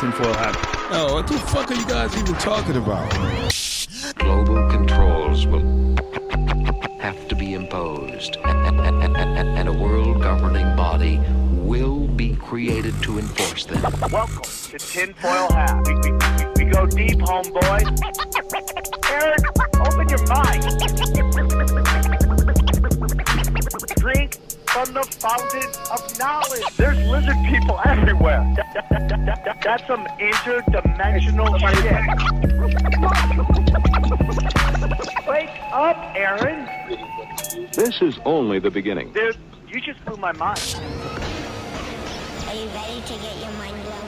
tinfoil hat. Oh, what the fuck are you guys even talking about? Global controls will have to be imposed, and a world governing body will be created to enforce them. Welcome to Tinfoil Hat. We go deep, homeboy. Eric, open your mind. Drink from the fountain of knowledge. There's lizard people everywhere. That's some interdimensional shit. Wake up, Aaron. This is only the beginning. Dude, you just blew my mind. Are you ready to get your mind blown?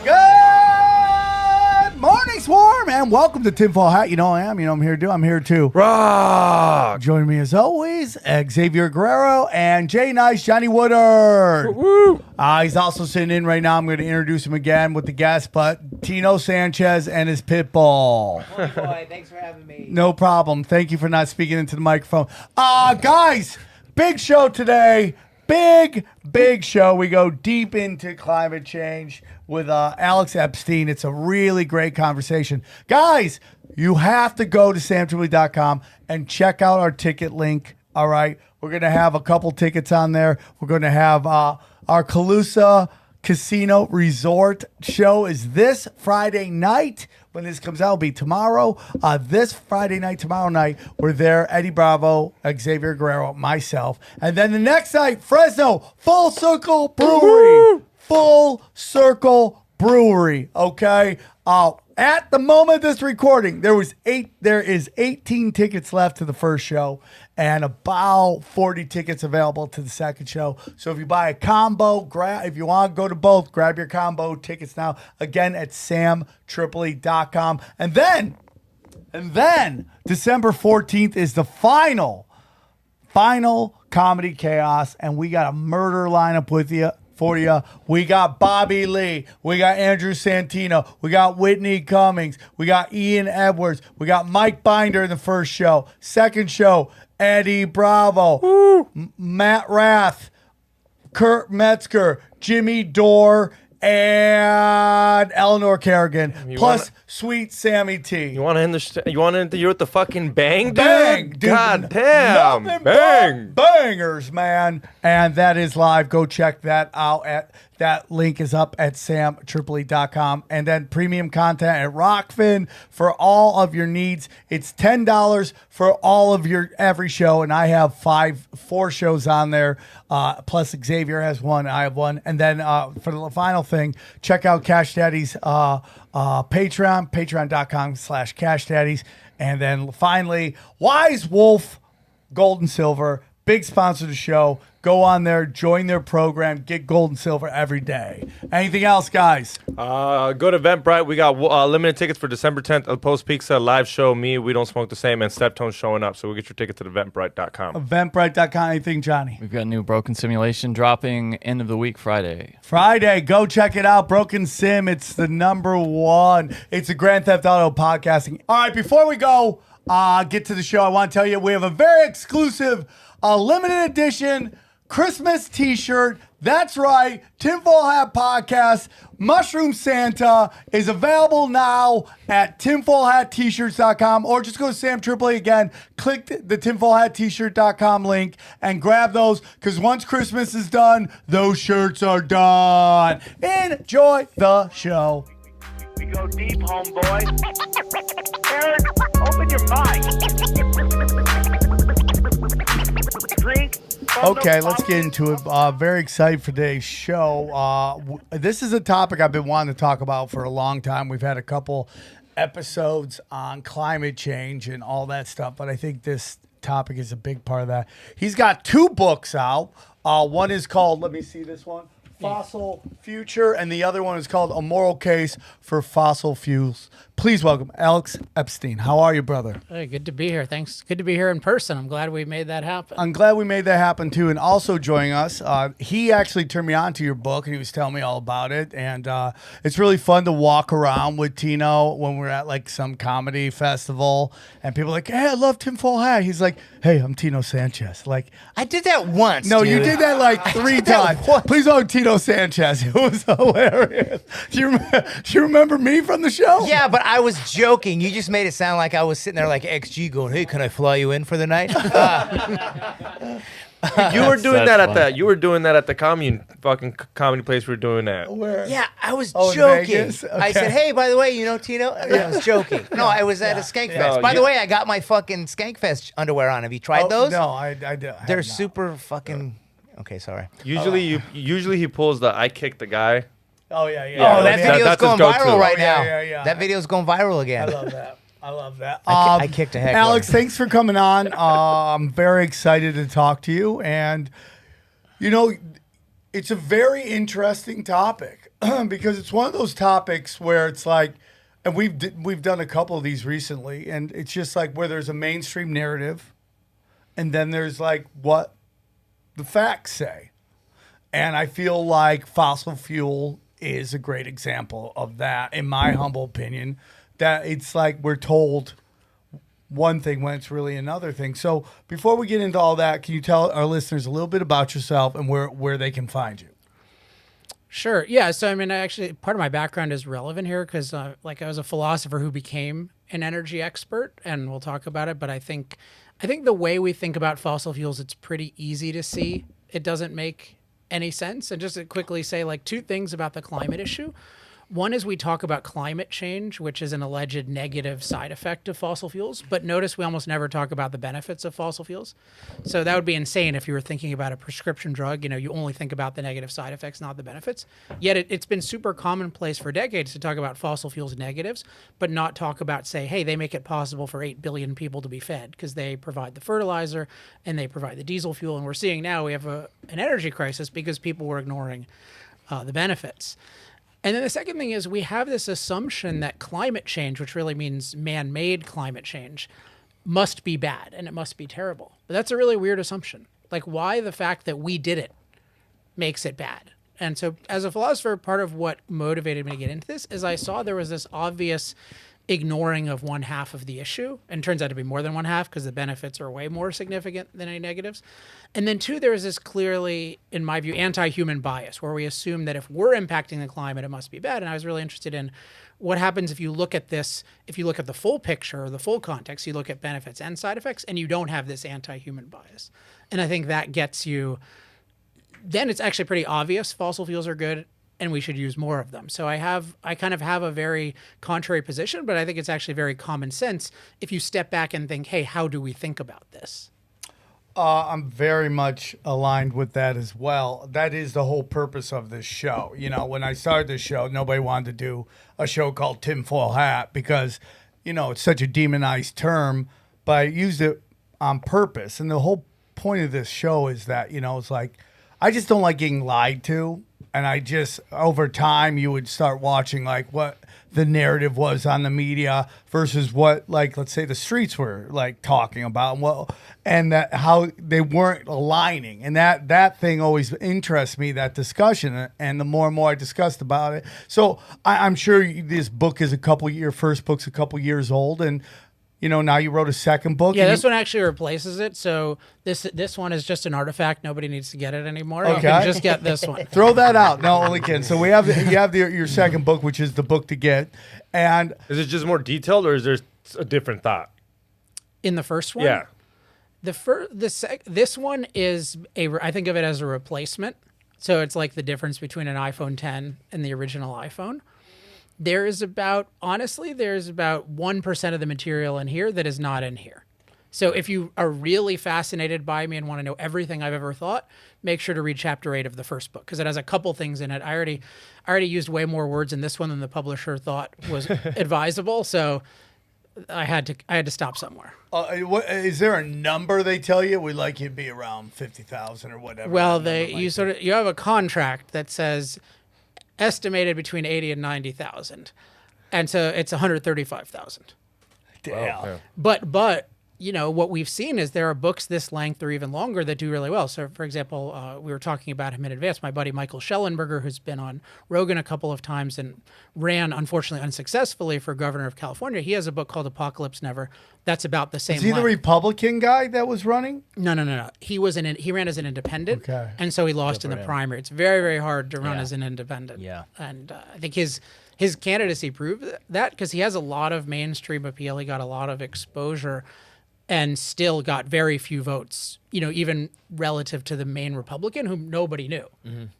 Good morning, Swarm, and welcome to Tinfoil Hat. You know I am. You know I'm here too. I'm here too. Rock! Joining me as always, Xavier Guerrero and Jay Nice, Johnny Woodard. Woo! He's also sitting in right now. I'm going to introduce him again with the guest, but Tino Sanchez and his pit bull. Oh boy, thanks for having me. No problem. Thank you for not speaking into the microphone. Guys, big show today. Big show. We go deep into climate change with Alex Epstein. It's a really great conversation. Guys, you have to go to SamTripoli.com and check out our ticket link. All right. We're going to have a couple tickets on there. We're going to have our Calusa Casino Resort show is this Friday night. When this comes out, it'll be tomorrow. This Friday night, tomorrow night, we're there. Eddie Bravo, Xavier Guerrero, myself. And then the next night, Fresno, Full Circle Brewery. Full Circle Brewery, okay? At the moment of this recording, there is 18 tickets left to the first show and about 40 tickets available to the second show. So if you buy a combo, if you want to go to both, grab your combo tickets now. Again, at SamTripoli.com. And then December 14th is the final Comedy Chaos, and we got a murder lineup for you. We got Bobby Lee. We got Andrew Santino. We got Whitney Cummings. We got Ian Edwards. We got Mike Binder in the first show. Second show, Eddie Bravo, Matt Rath, Kurt Metzger, Jimmy Dore, and Eleanor Kerrigan, plus Sweet Sammy T. You want to end the year with the fucking bang, dude? Bang, dude. God damn, Nothing bang, but bangers, man. And that is live. Go check that out. That link is up at SamTripoli.com. And then premium content at Rockfin for all of your needs. It's $10 for all of your every show, and I have four shows on there. Plus Xavier has one, I have one. And then for the final thing, check out Cash Daddy's Patreon, patreon.com/Cash Daddies. And then finally, Wise Wolf Gold and Silver, big sponsor of the show. Go on there, join their program, get gold and silver every day. Anything else, guys? Go to Eventbrite. We got limited tickets for December 10th. Post Pizza live show. Me, We Don't Smoke the Same, and Steptone's showing up. So we'll get your tickets at Eventbrite.com. Eventbrite.com. Anything, Johnny? We've got a new Broken Simulation dropping end of the week Friday. Go check it out. Broken Sim. It's the #1. It's a Grand Theft Auto podcasting. All right, before we go get to the show, I want to tell you we have a very exclusive limited edition Christmas t-shirt. That's right. Tinfoil Hat Podcast Mushroom Santa is available now at tinfoilhattshirts.com, or just go to Sam Tripoli again. Click the tinfoilhattshirts.com link and grab those, because once Christmas is done, those shirts are done. Enjoy the show. We go deep, homeboy. Eric, open your mind. Drink. Okay, let's get into it. Very excited for today's show. This is a topic I've been wanting to talk about for a long time. We've had a couple episodes on climate change and all that stuff, but I think this topic is a big part of that. He's got 2 books out. One is called, let me see this one, Fossil Future, and the other one is called A Moral Case for Fossil Fuels. Please welcome Alex Epstein. How are you, brother? Hey, good to be here. Thanks. Good to be here in person. I'm glad we made that happen. I'm glad we made that happen, too. And also joining us, he actually turned me on to your book, and he was telling me all about it. And it's really fun to walk around with Tino when we're at, like, some comedy festival, and people are like, hey, I love Tinfoil Hat. He's like, hey, I'm Tino Sanchez. Like, I did that once, no, dude. you did that, like, 3 times. Please welcome Tino Tino Sanchez. It was hilarious. Do you remember me from the show? Yeah, but I was joking. You just made it sound like I was sitting there like XG going, "Hey, can I fly you in for the night?" You were doing that at fun. that. You were doing that at the fucking comedy place we were doing that. Where? Yeah, I was Oh, in joking. Vegas? I Okay. said, "Hey, by the way, you know Tino?" I was joking. No, I was at a Skankfest. No, By the way, I got my fucking Skankfest underwear on. Have you tried those? No, I do. They're super fucking. Okay, sorry. Usually he pulls the I kicked the guy. Oh yeah, yeah. Yeah, Oh, that that's video's his going go-to. viral right Oh, yeah, now. yeah, yeah. That video's going viral I again. love that. I love that. I kicked a heckler. Alex, thanks for coming on. I'm very excited to talk to you. And, you know, it's a very interesting topic because it's one of those topics where it's like, and we've done a couple of these recently, and it's just like where there's a mainstream narrative, and then there's like what the facts say. And I feel like fossil fuel is a great example of that, in my humble opinion, that it's like we're told one thing when it's really another thing. So before we get into all that, can you tell our listeners a little bit about yourself and where they can find you? Sure. Yeah. So, I mean, actually, part of my background is relevant here because, like, I was a philosopher who became an energy expert, and we'll talk about it. But I think the way we think about fossil fuels, it's pretty easy to see it doesn't make any sense. And just to quickly say, like, two things about the climate issue. One is we talk about climate change, which is an alleged negative side effect of fossil fuels. But notice we almost never talk about the benefits of fossil fuels. So that would be insane if you were thinking about a prescription drug. You know, you only think about the negative side effects, not the benefits. Yet it's been super commonplace for decades to talk about fossil fuels negatives, but not talk about, say, hey, they make it possible for 8 billion people to be fed because they provide the fertilizer and they provide the diesel fuel. And we're seeing now we have an energy crisis because people were ignoring the benefits. And then the second thing is we have this assumption that climate change, which really means man-made climate change, must be bad and it must be terrible. But that's a really weird assumption. Like, why the fact that we did it makes it bad? And so as a philosopher, part of what motivated me to get into this is I saw there was this obvious ignoring of one half of the issue, and turns out to be more than one half because the benefits are way more significant than any negatives. And then two, there is this clearly, in my view, anti-human bias where we assume that if we're impacting the climate, it must be bad. And I was really interested in what happens if you look at this, if you look at the full picture or the full context, you look at benefits and side effects, and you don't have this anti-human bias. And I think that gets you, then it's actually pretty obvious fossil fuels are good and we should use more of them. So I kind of have a very contrary position, but I think it's actually very common sense if you step back and think, hey, how do we think about this? I'm very much aligned with that as well. That is the whole purpose of this show. You know, when I started this show, nobody wanted to do a show called Tinfoil Hat because, you know, it's such a demonized term, but I used it on purpose. And the whole point of this show is that, you know, it's like, I just don't like getting lied to. And I just, over time, you would start watching like what the narrative was on the media versus what, like, let's say the streets were like talking about, and that how they weren't aligning. And that thing always interests me, that discussion. And the more and more I discussed about it. So I'm sure this book is your first book's a couple years old. And, you know, now you wrote a second book. Yeah, this one actually replaces it. So this one is just an artifact. Nobody needs to get it anymore. Okay. You can just get this one. Throw that out. No, only kidding. So you have your second book, which is the book to get. And Is it just more detailed, or is there a different thought? In the first one? Yeah. This one is I think of it as a replacement. So it's like the difference between an iPhone 10 and the original iPhone. There's about 1% of the material in here that is not in here. So if you are really fascinated by me and want to know everything I've ever thought, make sure to read chapter 8 of the first book because it has a couple things in it. I already used way more words in this one than the publisher thought was advisable. So I had to stop somewhere. Is there a number they tell you? We'd like you to be around 50,000 or whatever. Well, you have a contract that says estimated between 80 and 90,000. And so it's 135,000. Damn. Wow. But what we've seen is there are books this length or even longer that do really well. So, for example, we were talking about him in advance. My buddy Michael Schellenberger, who's been on Rogan a couple of times and ran, unfortunately, unsuccessfully for governor of California. He has a book called Apocalypse Never. That's about the same. Is he the length. Republican guy that was running? No. He ran as an independent, Okay. and so he lost in the primary. It's very, very hard to run Yeah. as an independent. Yeah. And I think his candidacy proved that because he has a lot of mainstream appeal. He got a lot of exposure and still got very few votes, even relative to the main Republican whom nobody knew.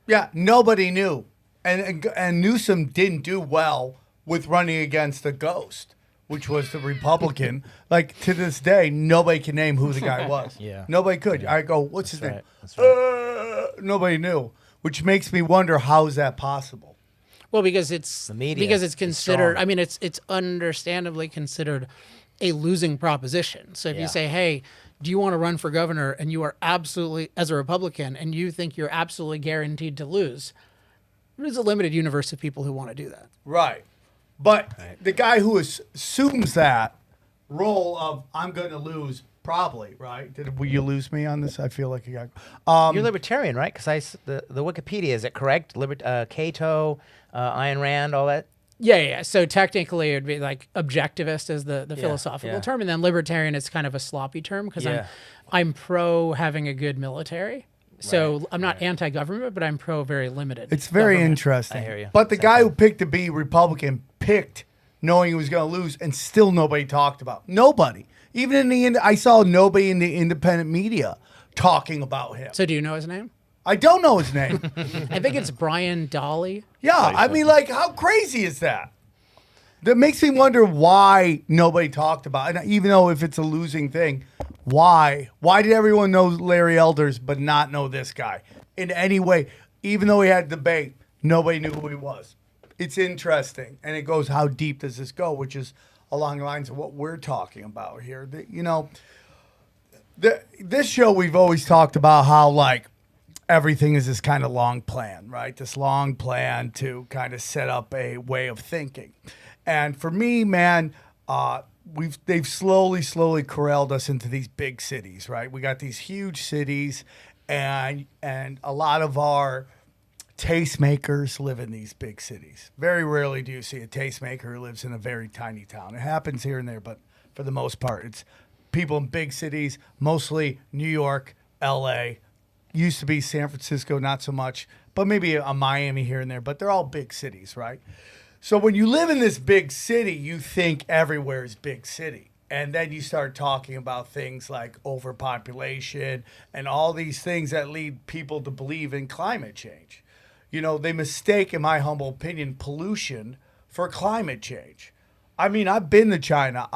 Yeah, nobody knew. And Newsom didn't do well with running against the ghost, which was the Republican. Like, to this day, nobody can name who the guy was. Yeah. Nobody could. I go, what's his name? That's right. Nobody knew, which makes me wonder, how is that possible? Well, because it's The media because it's is considered. strong. I mean, it's understandably considered a losing proposition. So if Yeah. you say, "Hey, do you want to run for governor?" and you are absolutely, as a Republican, and you think you're absolutely guaranteed to lose, there's a limited universe of people who want to do that. Right. But the guy who assumes that role of, I'm going to lose, probably, right? Will you lose me on this? I feel like you got... You're libertarian, right? Because the Wikipedia, is it correct? Cato, Ayn Rand, all that. Yeah. So technically, it'd be like objectivist is the philosophical yeah. term, and then libertarian is kind of a sloppy term because Yeah. I'm pro having a good military. So I'm not anti-government, but I'm pro very limited. It's very government. interesting. I hear you. But the guy who picked to be Republican picked knowing he was going to lose, and still nobody talked about. Nobody. Even I saw nobody in the independent media talking about him. So do you know his name? I don't know his name. I think it's Brian Dolly. Yeah, I mean, like, how crazy is that? That makes me wonder why nobody talked about it. And even though if it's a losing thing, why? Why did everyone know Larry Elders but not know this guy in any way? Even though he had debate, nobody knew who he was. It's interesting. And it goes, how deep does this go? Which is along the lines of what we're talking about here. This show, we've always talked about how, like, everything is this kind of long plan, right? This long plan to kind of set up a way of thinking. And for me, man, they've slowly corralled us into these big cities, right? We got these huge cities, and a lot of our tastemakers live in these big cities. Very rarely do you see a tastemaker who lives in a very tiny town. It happens here and there, but for the most part, it's people in big cities, mostly New York, L.A., used to be San Francisco, not so much, but maybe a Miami here and there, but they're all big cities, right? So when you live in this big city, you think everywhere is big city. And then you start talking about things like overpopulation and all these things that lead people to believe in climate change. They mistake, in my humble opinion, pollution for climate change. I mean, I've been to China.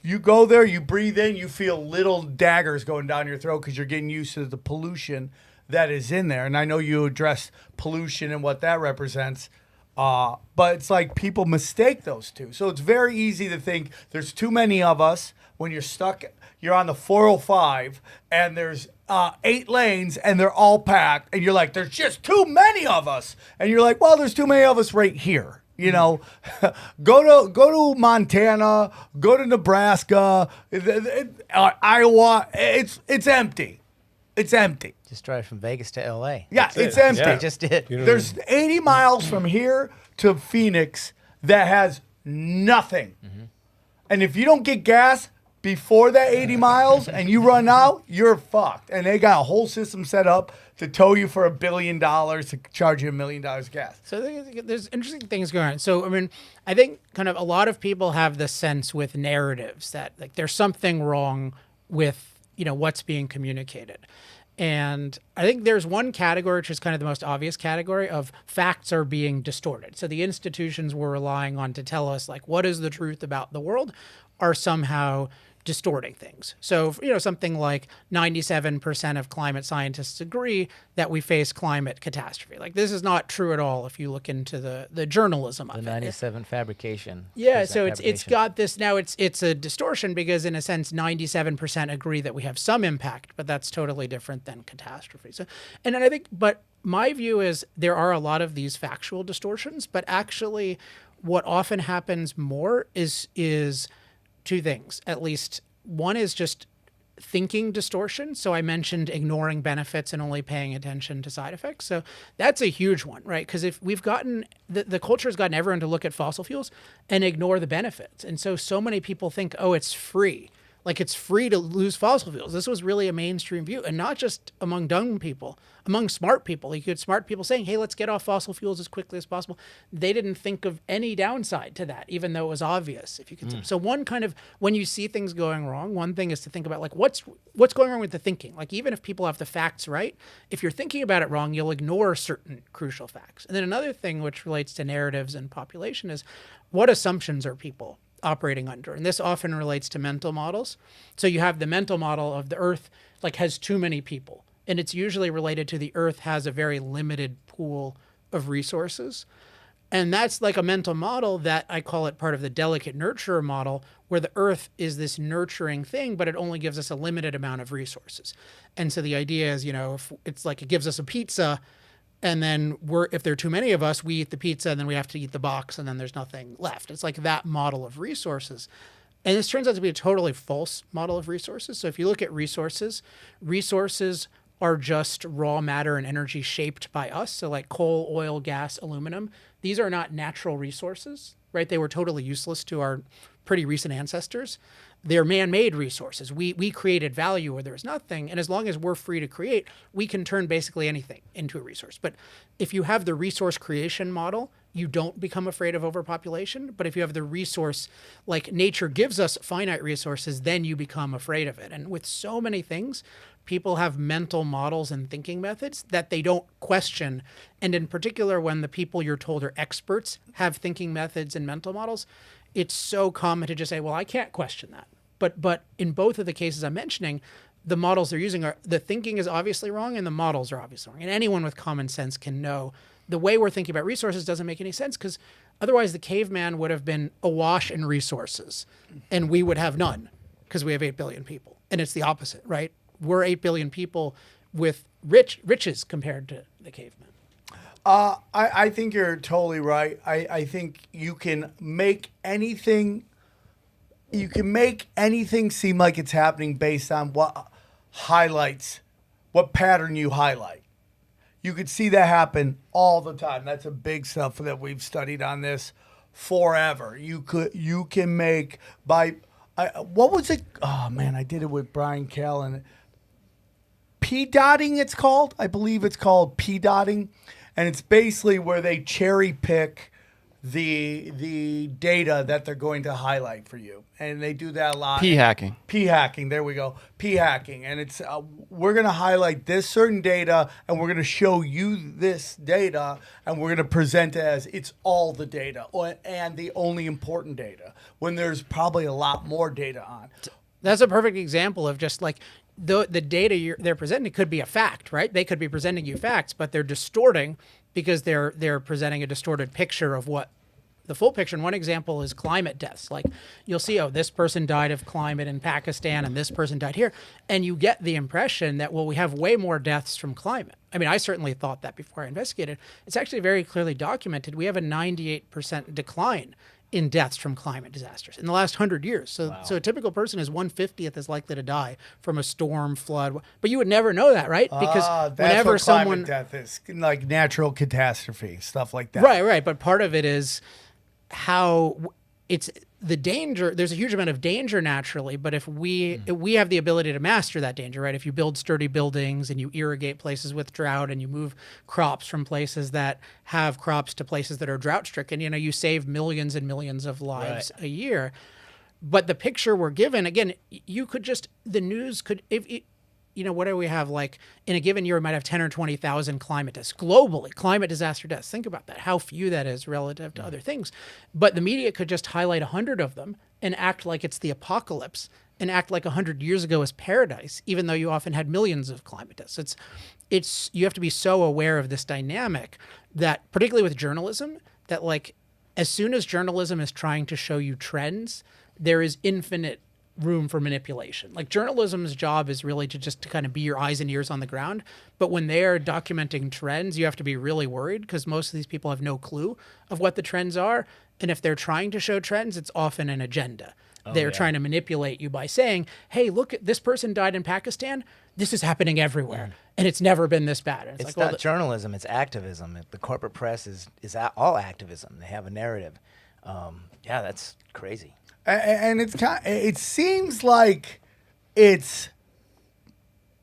You go there, you breathe in, you feel little daggers going down your throat because you're getting used to the pollution that is in there. And I know you address pollution and what that represents, but it's like people mistake those two. So it's very easy to think there's too many of us when you're on the 405 and there's 8 lanes and they're all packed and you're like, there's just too many of us. And you're like, well, there's too many of us right here. Go to Montana, go to Nebraska, Iowa. It's empty. It's empty. Just drive from Vegas to L.A. Yeah, it's empty. I just did. There's 80 miles from here to Phoenix that has nothing. And if you don't get gas before that 80 miles and you run out, you're fucked. And they got a whole system set up to tow you for $1 billion to charge you $1 million gas. So there's interesting things going on. So, I mean, I think kind of a lot of people have the sense with narratives that like there's something wrong with, what's being communicated. And I think there's one category, which is kind of the most obvious category of facts are being distorted. So the institutions we're relying on to tell us like what is the truth about the world are somehow distorting things. So, something like 97% of climate scientists agree that we face climate catastrophe. Like this is not true at all if you look into the journalism of The it. 97 fabrication. Yeah, percent so it's fabrication. got this now. It's a distortion because in a sense, 97% agree that we have some impact, but that's totally different than catastrophe. So, and then I think, but my view is there are a lot of these factual distortions, but actually, what often happens more is two things, at least one is just thinking distortion. So I mentioned ignoring benefits and only paying attention to side effects. So that's a huge one, right? Because if we've gotten, the culture has gotten everyone to look at fossil fuels and ignore the benefits. And so many people think, oh, it's free. Like it's free to lose fossil fuels. This was really a mainstream view, and not just among dumb people, among smart people. You get smart people saying, hey, let's get off fossil fuels as quickly as possible. They didn't think of any downside to that, even though it was obvious if you could. So one kind of, when you see things going wrong, one thing is to think about like, what's going wrong with the thinking? Like even if people have the facts right, if you're thinking about it wrong, you'll ignore certain crucial facts. And then another thing which relates to narratives and population is what assumptions are people operating under? And this often relates to mental models. So you have the mental model of the Earth like has too many people, and it's usually related to the Earth has a very limited pool of resources. And that's like a mental model that I call it part of the delicate nurturer model, where the Earth is this nurturing thing, but it only gives us a limited amount of resources. And so the idea is, if it's like it gives us a pizza, and then if there are too many of us, we eat the pizza and then we have to eat the box and then there's nothing left. It's like that model of resources. And this turns out to be a totally false model of resources. So if you look at resources are just raw matter and energy shaped by us. So like coal, oil, gas, aluminum, these are not natural resources, right? They were totally useless to our pretty recent ancestors. They're man-made resources. We created value where there was nothing. And as long as we're free to create, we can turn basically anything into a resource. But if you have the resource creation model, you don't become afraid of overpopulation. But if you have the resource, like nature gives us finite resources, then you become afraid of it. And with so many things, people have mental models and thinking methods that they don't question. And in particular, when the people you're told are experts have thinking methods and mental models, it's so common to just say, well, I can't question that. But in both of the cases I'm mentioning, the models they're using are, the thinking is obviously wrong and the models are obviously wrong. And anyone with common sense can know the way we're thinking about resources doesn't make any sense, because otherwise the caveman would have been awash in resources and we would have none because we have 8 billion people. And it's the opposite, right? We're 8 billion people with riches compared to the caveman. I think you're totally right. I think you can make anything seem like it's happening based on what pattern you highlight. You could see that happen all the time. That's a big stuff that we've studied on this forever. You can make what was it? Oh man, I did it with Brian Callen. P-dotting it's called. I believe it's called P-dotting. And it's basically where they cherry pick the data that they're going to highlight for you. And they do that a lot. P-hacking. P-hacking. There we go. P-hacking. And it's we're going to highlight this certain data, and we're going to show you this data, and we're going to present it as it's all the data and the only important data, when there's probably a lot more data on. That's a perfect example of just like the data they're presenting could be a fact, right? They could be presenting you facts, but they're distorting because they're presenting a distorted picture of what the full picture. And one example is climate deaths. Like you'll see, oh, this person died of climate in Pakistan and this person died here. And you get the impression that, well, we have way more deaths from climate. I mean, I certainly thought that before I investigated. It's actually very clearly documented. We have a 98% decline in deaths from climate disasters in the last 100 years. So a typical person is 1/50th as likely to die from a storm, flood. But you would never know that, right? Because that's whenever what someone climate death is, like natural catastrophe, stuff like that. Right. But part of it is how it's the danger. There's a huge amount of danger naturally, but if we have the ability to master that danger, right? If you build sturdy buildings and you irrigate places with drought and you move crops from places that have crops to places that are drought stricken, you save millions and millions of lives a year. But the picture we're given, again, the news could, what do we have? Like in a given year, we might have 10 or 20,000 climate deaths globally, climate disaster deaths. Think about that, how few that is relative to other things. But the media could just highlight 100 of them and act like it's the apocalypse and act like 100 years ago was paradise, even though you often had millions of climate deaths. You have to be so aware of this dynamic that, particularly with journalism, that like as soon as journalism is trying to show you trends, there is infinite room for manipulation. Like journalism's job is really to kind of be your eyes and ears on the ground. But when they're documenting trends, you have to be really worried because most of these people have no clue of what the trends are. And if they're trying to show trends, it's often an agenda. They're trying to manipulate you by saying, hey, look, this person died in Pakistan. This is happening everywhere. And it's never been this bad. And It's like, not journalism, it's activism. The corporate press is all activism. They have a narrative. Yeah, that's crazy. And it seems like it's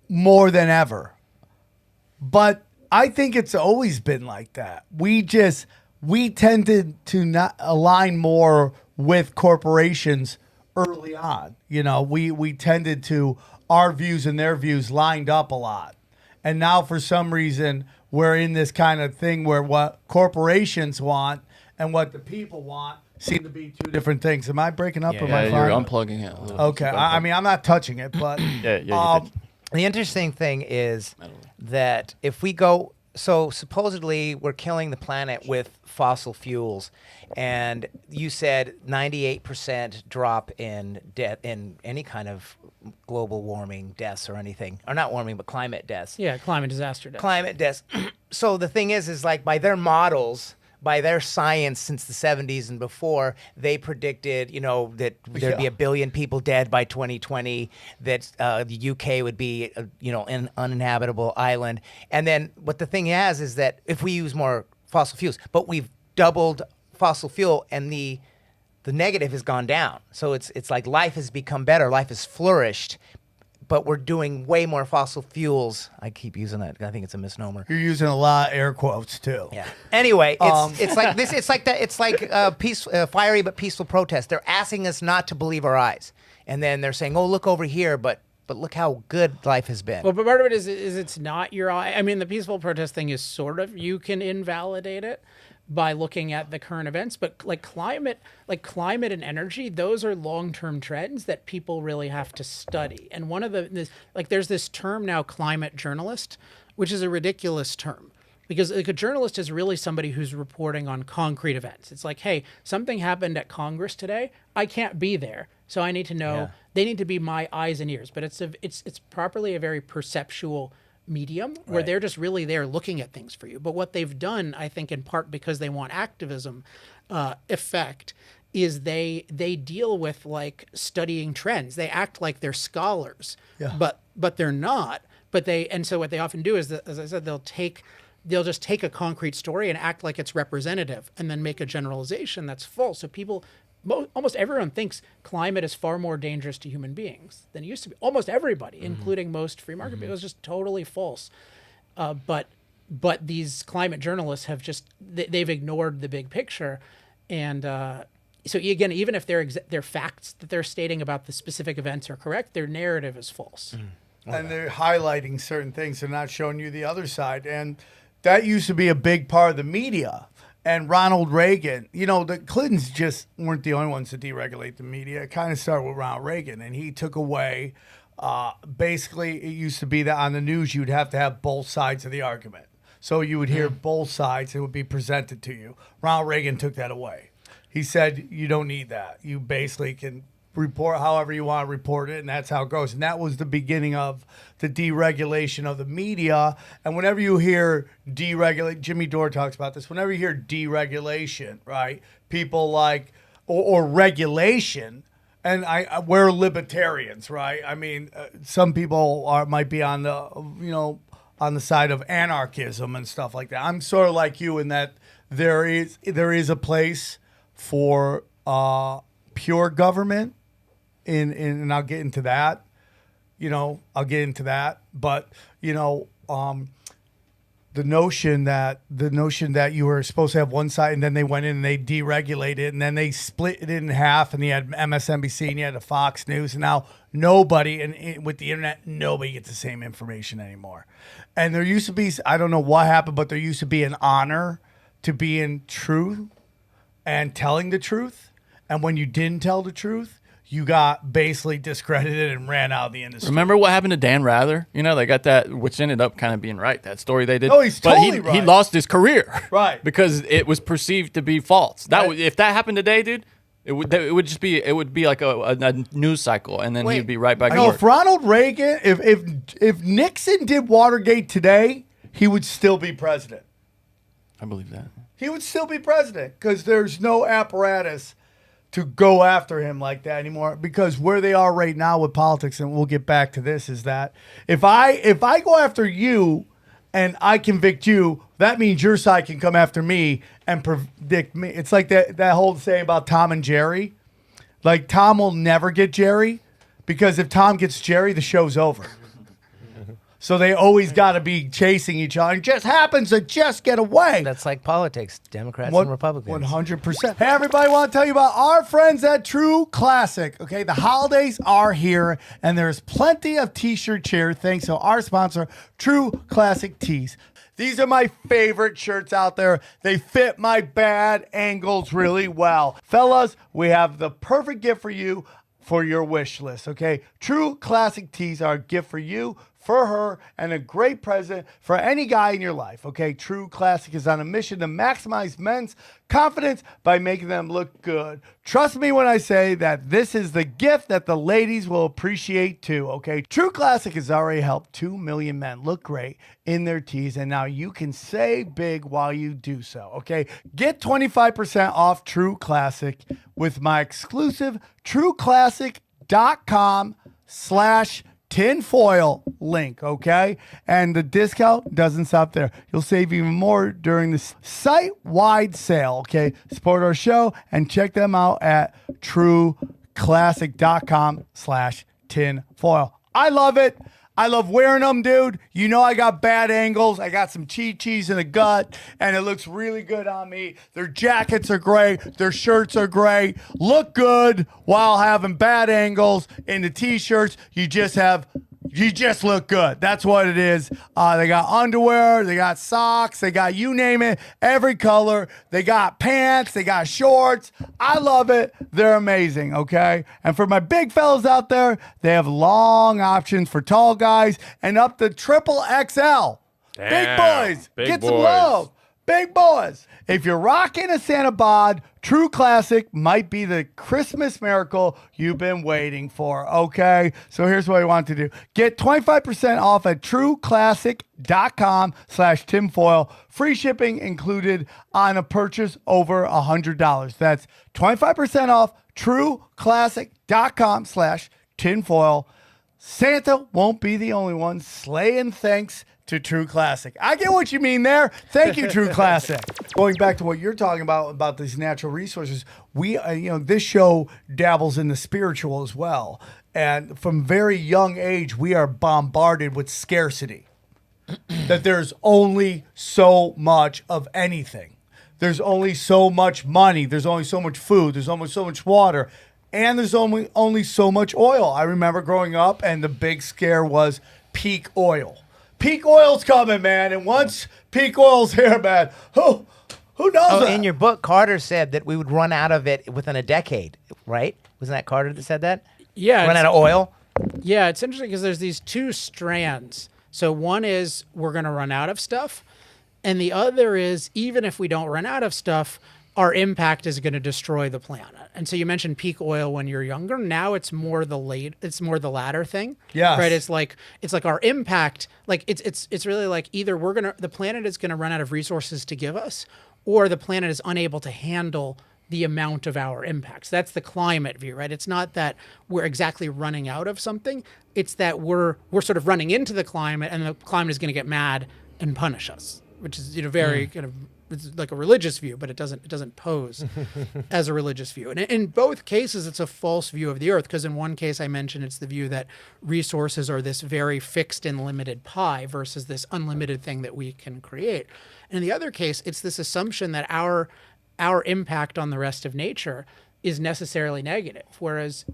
more than ever. But I think it's always been like that. We tended to not align more with corporations early on. You know, we tended to, our views and their views lined up a lot. And now for some reason, we're in this kind of thing where what corporations want and what the people want seem to be two different things. Am I breaking up? Or am I you're fine? unplugging it. A little. Okay. I mean, I'm not touching it, but You did. The interesting thing is that if we go, so supposedly we're killing the planet with fossil fuels, and you said 98% drop in death in any kind of global warming deaths or anything, or not warming, but climate deaths. yeah, climate disaster deaths. Climate deaths. So the thing is like by their models, by their science since the 70s and before, they predicted, you know, that there'd be 1 billion people dead by 2020, that the UK would be, you know, an uninhabitable island. And then what the thing is that if we use more fossil fuels, but we've doubled fossil fuel and the negative has gone down. So it's like life has become better, life has flourished, but we're doing way more fossil fuels. I keep using that. I think it's a misnomer. you're using a lot of air quotes too. Yeah. Anyway, it's like this. It's like that. It's like fiery but peaceful protest. They're asking us not to believe our eyes, and then they're saying, "Oh, look over here," but look how good life has been. Well, but part of it is it's not your eye. I mean, the peaceful protest thing is sort of, you can invalidate it by looking at the current events, but like climate and energy, those are long-term trends that people really have to study. And one of there's this term now, climate journalist, which is a ridiculous term. Because like a journalist is really somebody who's reporting on concrete events. It's like, hey, something happened at Congress today. I can't be there, so I need to know. Yeah. They need to be my eyes and ears. But it's properly a very perceptual medium where they're just really there looking at things for you. But what they've done, I think, in part because they want activism effect, is they deal with like studying trends. They act like they're scholars, but they're not. And so what they often do is that, as I said, they'll just take a concrete story and act like it's representative and then make a generalization that's false. So people, almost everyone thinks climate is far more dangerous to human beings than it used to be. Almost everybody, including most free market people, is just totally false. But these climate journalists have they've ignored the big picture. And so again, even if their facts that they're stating about the specific events are correct, their narrative is false. And they're highlighting certain things. They're not showing you the other side. And that used to be a big part of the media. And Ronald Reagan, you know, the Clintons just weren't the only ones to deregulate the media. It kind of started with Ronald Reagan, and he took away, basically, it used to be that on the news you'd have to have both sides of the argument. So you would hear both sides, it would be presented to you. Ronald Reagan took that away. He said, you don't need that. You basically can report however you want to report it, and that's how it goes. And that was the beginning of the deregulation of the media. And whenever you hear deregulate, Jimmy Dore talks about this, whenever you hear deregulation, right, people like, or regulation, and we're libertarians, right? I mean, some people might be on the, you know, on the side of anarchism and stuff like that. I'm sort of like you in that there is a place for pure government, and I'll get into that. You know, But you know, the notion that you were supposed to have one side, and then they went in and they deregulated it, and then they split it in half, and you had MSNBC and you had the Fox News, and now nobody, and with the internet, nobody gets the same information anymore. And there used to be, I don't know what happened, but there used to be an honor to being true and telling the truth. And when you didn't tell the truth, you got basically discredited and ran out of the industry. Remember what happened to Dan Rather? You know, they got that, which ended up kind of being right, that story they did. Oh, he's totally But he right. lost his career. Right. Because it was perceived to be false. If that happened today, dude, it would be like a news cycle, and then he'd be right back to No, work. if Ronald Reagan, if Nixon did Watergate today, he would still be president. I believe that. He would still be president because there's no apparatus to go after him like that anymore, because where they are right now with politics, and we'll get back to this, is that if I go after you and I convict you, that means your side can come after me and predict me. It's like that whole saying about Tom and Jerry. Like, Tom will never get Jerry, because if Tom gets Jerry, the show's over. So they always got to be chasing each other. It just happens to just get away. That's like politics, Democrats and Republicans. 100%. Hey, everybody, want to tell you about our friends at True Classic. Okay, the holidays are here, and there's plenty of T-shirt cheer thanks to our sponsor, True Classic Tees. These are my favorite shirts out there. They fit my bad angles really well. Fellas, we have the perfect gift for you for your wish list, okay? True Classic Tees are a gift for you, for her, and a great present for any guy in your life, okay? True Classic is on a mission to maximize men's confidence by making them look good. Trust me when I say that this is the gift that the ladies will appreciate too, okay? True Classic has already helped 2 million men look great in their tees, and now you can save big while you do so, okay? Get 25% off True Classic with my exclusive trueclassic.com/tinfoil link, okay? And the discount doesn't stop there. You'll save even more during this site-wide sale, okay? Support our show and check them out at trueclassic.com/tinfoil. I love it. I love wearing them, dude. You know I got bad angles. I got some cheese in the gut, and it looks really good on me. Their jackets are great. Their shirts are great. Look good while having bad angles. In the T-shirts, you just look good. That's what it is. They got underwear. They got socks. They got, you name it, every color. They got pants. They got shorts. I love it. They're amazing, okay? And for my big fellas out there, they have long options for tall guys and up to triple XL. Big boys. Get some love. Big boys. If you're rocking a Santa bod, True Classic might be the Christmas miracle you've been waiting for, okay? So here's what I want to do. Get 25% off at trueclassic.com/tinfoil. Free shipping included on a purchase over $100. That's 25% off trueclassic.com/tinfoil. Santa won't be the only one slaying thanks to True Classic. I get what you mean there. Thank you, True Classic. Going back to what you're talking about these natural resources, we, this show dabbles in the spiritual as well. And from very young age, we are bombarded with scarcity. That there's only so much of anything. There's only so much money. There's only so much food. There's only so much water. And there's only so much oil. I remember growing up, and the big scare was peak oil. Peak oil's coming, man. And once peak oil's here, man, who knows? In your book, Carter said that we would run out of it within a decade, right? Wasn't that Carter that said that? Yeah. Run out of oil? Yeah, it's interesting because there's these two strands. So one is we're going to run out of stuff. And the other is even if we don't run out of stuff, our impact is going to destroy the planet. And so you mentioned peak oil when you're younger. Now it's more the latter thing. Yeah. Right. It's like our impact. Like it's really like either the planet is going to run out of resources to give us, or the planet is unable to handle the amount of our impacts. That's the climate view, right? It's not that we're exactly running out of something. It's that we're sort of running into the climate, and the climate is going to get mad and punish us, which is very kind of. It's like a religious view, but it doesn't pose as a religious view. And in both cases, it's a false view of the earth, because in one case I mentioned it's the view that resources are this very fixed and limited pie versus this unlimited thing that we can create. And in the other case, it's this assumption that our impact on the rest of nature is necessarily negative, whereas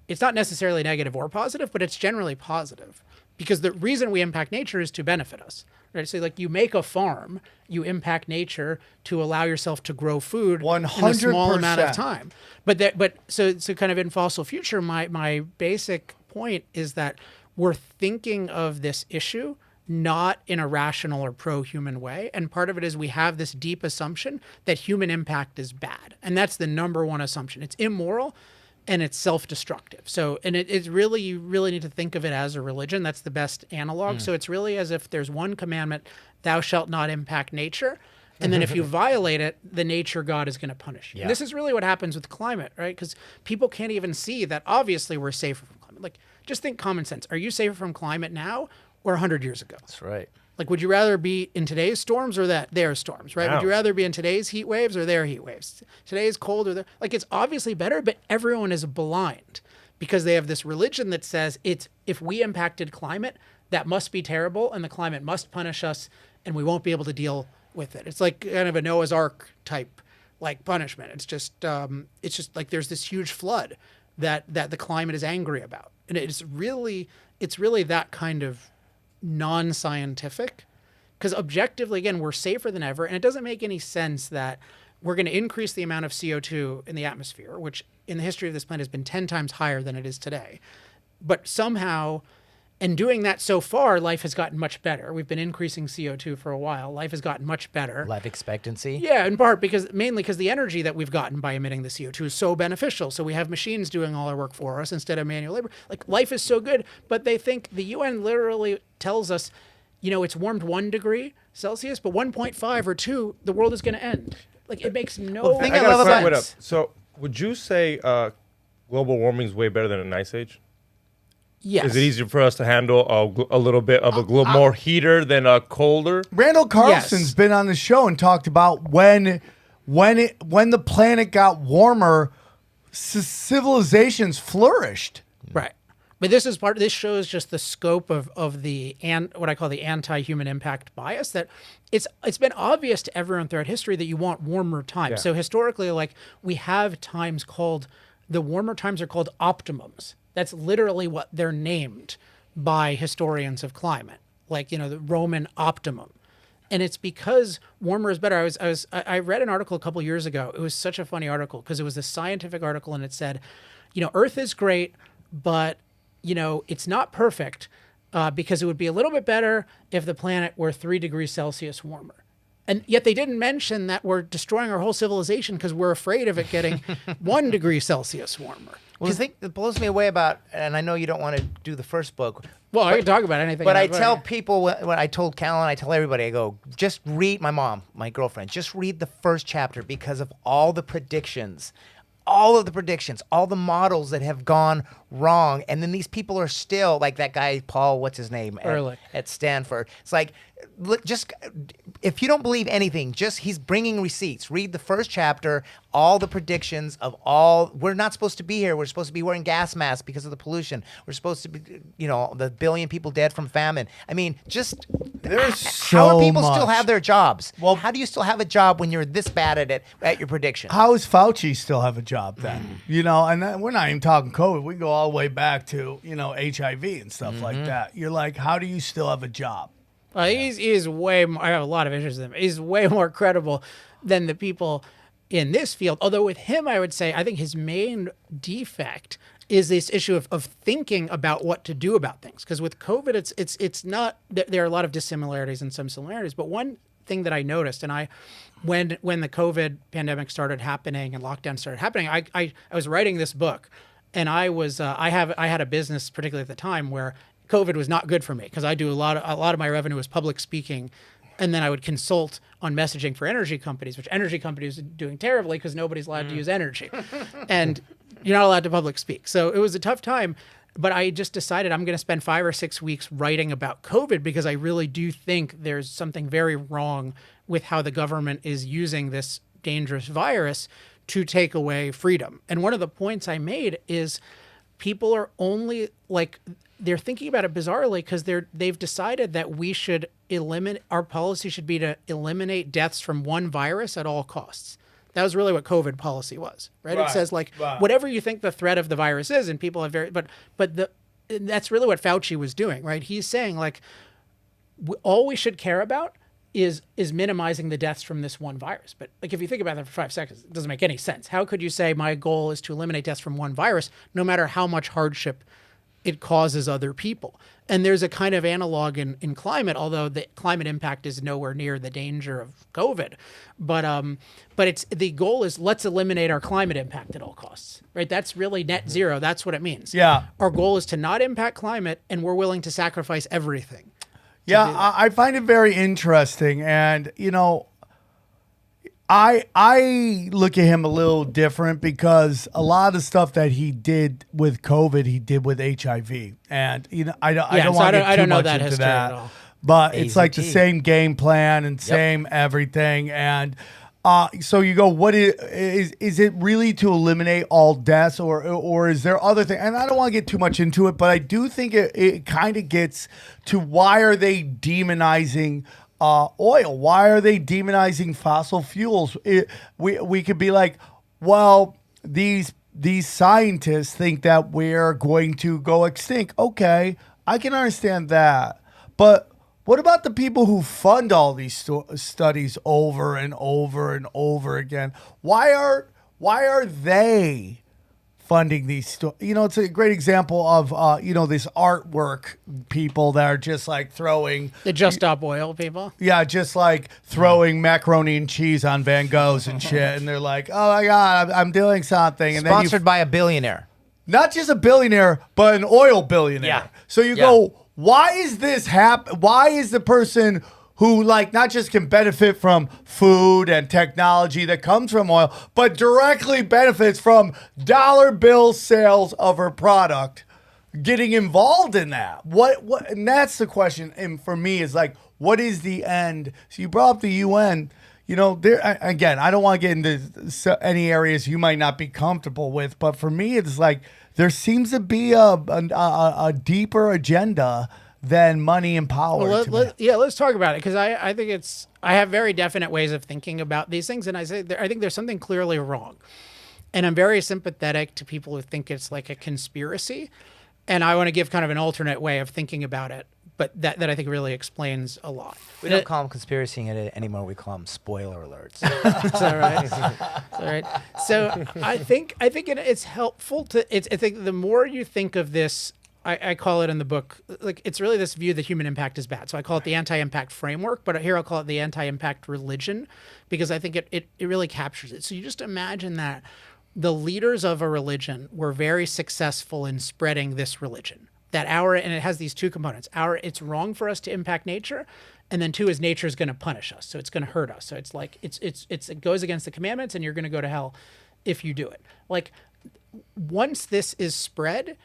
it's not necessarily negative or positive, but it's generally positive, because the reason we impact nature is to benefit us. Right, so like you make a farm, you impact nature to allow yourself to grow food 100%. in a small amount of time. But so kind of in Fossil Future, my basic point is that we're thinking of this issue not in a rational or pro-human way, and part of it is we have this deep assumption that human impact is bad, and that's the number one assumption. It's immoral. And it's self-destructive. So, and it's really, you really need to think of it as a religion. That's the best analog. So it's really as if there's one commandment, thou shalt not impact nature. And then if you violate it, the nature God is going to punish you. Yeah. And this is really what happens with climate, right? Because people can't even see that obviously we're safer from climate. Like, just think common sense. Are you safer from climate now or 100 years ago? That's right. Like, would you rather be in today's storms or their storms, right? Wow. Would you rather be in today's heat waves or their heat waves? Today's cold or their, like, it's obviously better, but everyone is blind because they have this religion that says if we impacted climate, that must be terrible and the climate must punish us and we won't be able to deal with it. It's like kind of a Noah's Ark type like punishment. It's just like there's this huge flood that the climate is angry about. And it's really that kind of non-scientific, because objectively, again, we're safer than ever. And it doesn't make any sense that we're going to increase the amount of CO2 in the atmosphere, which in the history of this planet has been 10 times higher than it is today. But somehow, and doing that so far, life has gotten much better. We've been increasing CO2 for a while. Life has gotten much better. Life expectancy. Yeah, in part mainly because the energy that we've gotten by emitting the CO2 is so beneficial. So we have machines doing all our work for us instead of manual labor. Like, life is so good, but they think the UN literally tells us, it's warmed 1 degree Celsius, but 1.5 or 2, the world is going to end. Like, it makes no thing I I gotta love start about- with So, would you say global warming is way better than an ice age? Yes. Is it easier for us to handle a little bit of a more heater than a colder? Randall Carlson's Yes. been on the show and talked about when the planet got warmer, civilizations flourished. Right. But this shows just the scope of what I call the anti-human impact bias, that it's been obvious to everyone throughout history that you want warmer times. Yeah. So historically, like, we have times the warmer times are called optimums. That's literally what they're named by historians of climate, like, the Roman optimum. And it's because warmer is better. I read an article a couple years ago. It was such a funny article because it was a scientific article, and it said, Earth is great, but it's not perfect because it would be a little bit better if the planet were 3 degrees Celsius warmer. And yet they didn't mention that we're destroying our whole civilization because we're afraid of it getting 1 degree Celsius warmer. Well, the thing that blows me away about, and I know you don't want to do the first book. Well, I can talk about anything. But I tell people, when I told Callan, I tell everybody, I go, just read, my girlfriend, just read the first chapter because of all the predictions, all the models that have gone wrong. And then these people are still, like that guy, Paul, what's his name? Ehrlich. At Stanford. It's like, look, just, if you don't believe anything, he's bringing receipts. Read the first chapter, all the predictions of we're not supposed to be here. We're supposed to be wearing gas masks because of the pollution. We're supposed to be, the billion people dead from famine. I mean, There's how do so people still much. have their jobs? Well- How do you still have a job when you're this bad at it, at your predictions? How does Fauci still have a job then? And then we're not even talking COVID. We go all the way back to, HIV and stuff like that. You're like, how do you still have a job? He's way more, I have a lot of issues with him. He's way more credible than the people in this field. Although with him, I would say, I think his main defect is this issue of thinking about what to do about things. Because with COVID, it's not, there are a lot of dissimilarities and some similarities. But one thing that I noticed, and when the COVID pandemic started happening and lockdown started happening, I was writing this book, and I had a business, particularly at the time, where COVID was not good for me because I do a lot of my revenue was public speaking, and then I would consult on messaging for energy companies, which energy companies are doing terribly because nobody's allowed to use energy, and you're not allowed to public speak. So it was a tough time, but I just decided I'm going to spend 5 or 6 weeks writing about COVID because I really do think there's something very wrong with how the government is using this dangerous virus to take away freedom. And one of the points I made is people are only they're thinking about it bizarrely because they've decided that we should our policy should be to eliminate deaths from one virus at all costs. That was really what COVID policy was, right? It says whatever you think the threat of the virus is, and people have that's really what Fauci was doing, right? He's saying all we should care about is minimizing the deaths from this one virus. But if you think about that for 5 seconds, it doesn't make any sense. How could you say my goal is to eliminate deaths from one virus, no matter how much hardship it causes other people? And there's a kind of analog in climate, although the climate impact is nowhere near the danger of COVID. But it's the goal is let's eliminate our climate impact at all costs, right? That's really net zero. That's what it means. Yeah. Our goal is to not impact climate, and we're willing to sacrifice everything. Yeah, I find it very interesting. And, I look at him a little different because a lot of stuff that he did with COVID, he did with HIV, and I don't want to get too much into that. At all. But it's like the same game plan and same everything, and so you go, what is it really to eliminate all deaths, or is there other things? And I don't want to get too much into it, but I do think it kind of gets to why are they demonizing oil? Why are they demonizing fossil fuels? We could be like, well, these scientists think that we're going to go extinct. Okay, I can understand that, but what about the people who fund all these studies over and over and over again? Why are they funding these? It's a great example of this artwork people that are just like throwing the Just Stop Oil people. Yeah, just like throwing macaroni and cheese on Van Goghs and shit, and they're like, "Oh my God, I'm doing something." And sponsored by a billionaire, not just a billionaire, but an oil billionaire. Yeah. So you go. Why is this happen? Why is the person who like not just can benefit from food and technology that comes from oil, but directly benefits from dollar bill sales of her product, getting involved in that? What? And that's the question. And for me, is like, what is the end? So you brought up the UN. There again. I don't want to get into any areas you might not be comfortable with, but for me, it's like, there seems to be a deeper agenda than money and power. Well, let's talk about it, because I think I have very definite ways of thinking about these things, and I think there's something clearly wrong, and I'm very sympathetic to people who think it's like a conspiracy, and I want to give kind of an alternate way of thinking about it, but that I think really explains a lot. We don't call them conspiracy anymore. We call them spoiler alerts. Is that right? Is that right? So I think it's helpful to. I think the more you think of this, I call it in the book, like, it's really this view that human impact is bad. So I call it the anti-impact framework, but here I'll call it the anti-impact religion, because I think it really captures it. So you just imagine that the leaders of a religion were very successful in spreading this religion. And it has these two components. It's wrong for us to impact nature, and then two is nature is going to punish us, so it's going to hurt us. So it's like it goes against the commandments, and you're going to go to hell if you do it. Like, once this is spread,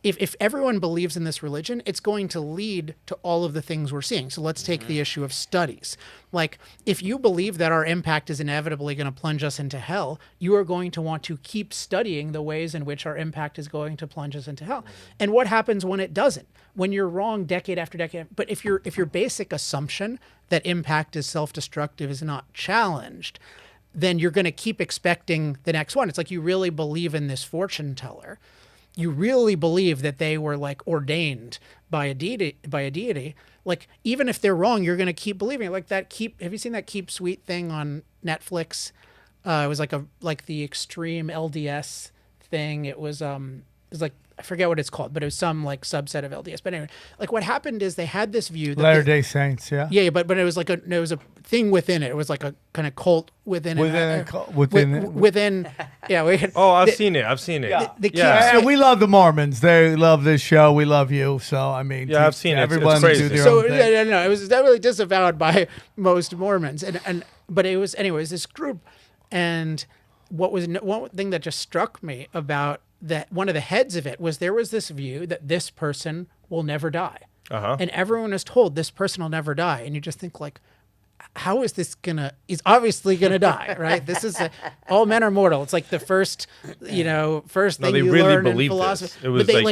if everyone believes in this religion, it's going to lead to all of the things we're seeing. So let's take the issue of studies. Like, if you believe that our impact is inevitably going to plunge us into hell, you are going to want to keep studying the ways in which our impact is going to plunge us into hell. And what happens when it doesn't? When you're wrong decade after decade. But if your basic assumption that impact is self-destructive is not challenged, then you're going to keep expecting the next one. It's like you really believe in this fortune teller. You really believe that they were like ordained by a deity. Like, even if they're wrong, you're going to keep believing it. Like that have you seen that Keep Sweet thing on Netflix? It was like the extreme LDS thing. It was like, I forget what it's called, but it was some like subset of LDS. But anyway, like, what happened is they had this view that Latter-day Saints, yeah. Yeah, but it was like a thing within it. It was like a kind of cult within it. Yeah. I've seen it. Yeah. And we love the Mormons. They love this show. We love you. So I mean, yeah, I've seen it. Everyone it's crazy. do their So own thing. no, it was definitely disavowed by most Mormons, but it was anyways this group, and one thing that just struck me about that, one of the heads of it was there was this view that this person will never die, and everyone is told this person will never die, and you just think like, how is this he's obviously gonna die, right? This is all men are mortal. It's like the first thing you learn in philosophy. But they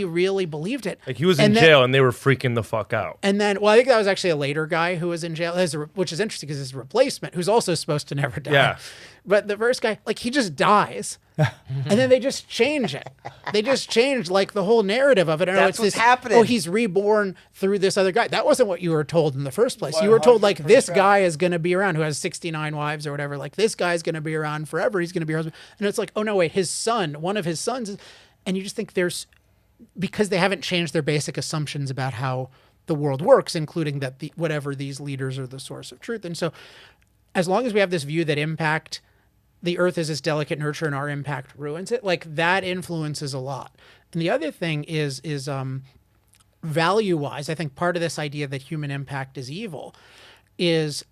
really believed it. Like, he was in jail and they were freaking the fuck out. And then, I think that was actually a later guy who was in jail, which is interesting because his replacement, who's also supposed to never die. Yeah. But the first guy, like, he just dies. And then they just change it. They just change like the whole narrative of it. That's what's happening. Oh, he's reborn through this other guy. That wasn't what you were told in the first place. You were told like, this guy is going to be around, who has 69 wives or whatever. Like, this guy's going to be around forever. He's going to be your husband. And it's like, oh no, wait, one of his sons. And you just think because they haven't changed their basic assumptions about how the world works, including that whatever these leaders are the source of truth. And so as long as we have this view that the earth is this delicate nurture and our impact ruins it, like, that influences a lot. And the other thing is value-wise, I think part of this idea that human impact is evil is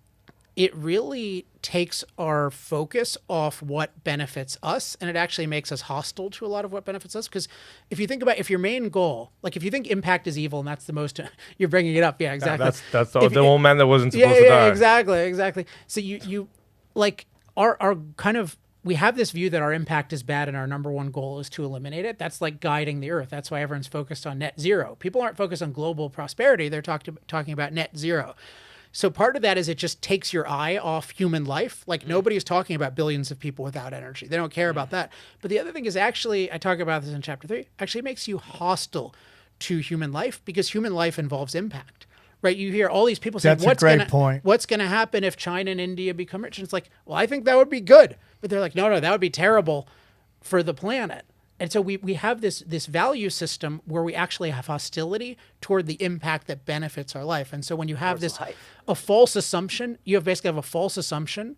it really takes our focus off what benefits us, and it actually makes us hostile to a lot of what benefits us. Because if you think about, if your main goal, like if you think impact is evil and that's the most, you're bringing it up. Yeah, exactly. That's the old man that wasn't supposed to die. Exactly. So you like our kind of, we have this view that our impact is bad and our number one goal is to eliminate it. That's like guiding the earth. That's why everyone's focused on net zero. People aren't focused on global prosperity. They're talking about net zero. So part of that is it just takes your eye off human life. Like nobody's talking about billions of people without energy. They don't care about that. But the other thing is actually, I talk about this in chapter 3, actually it makes you hostile to human life because human life involves impact. Right? You hear all these people saying, That's a great point. What's going to happen if China and India become rich? And it's like, well, I think that would be good. But they're like, no, that would be terrible for the planet. And so we have this value system where we actually have hostility toward the impact that benefits our life. And so when you have a false assumption, you basically have a false assumption,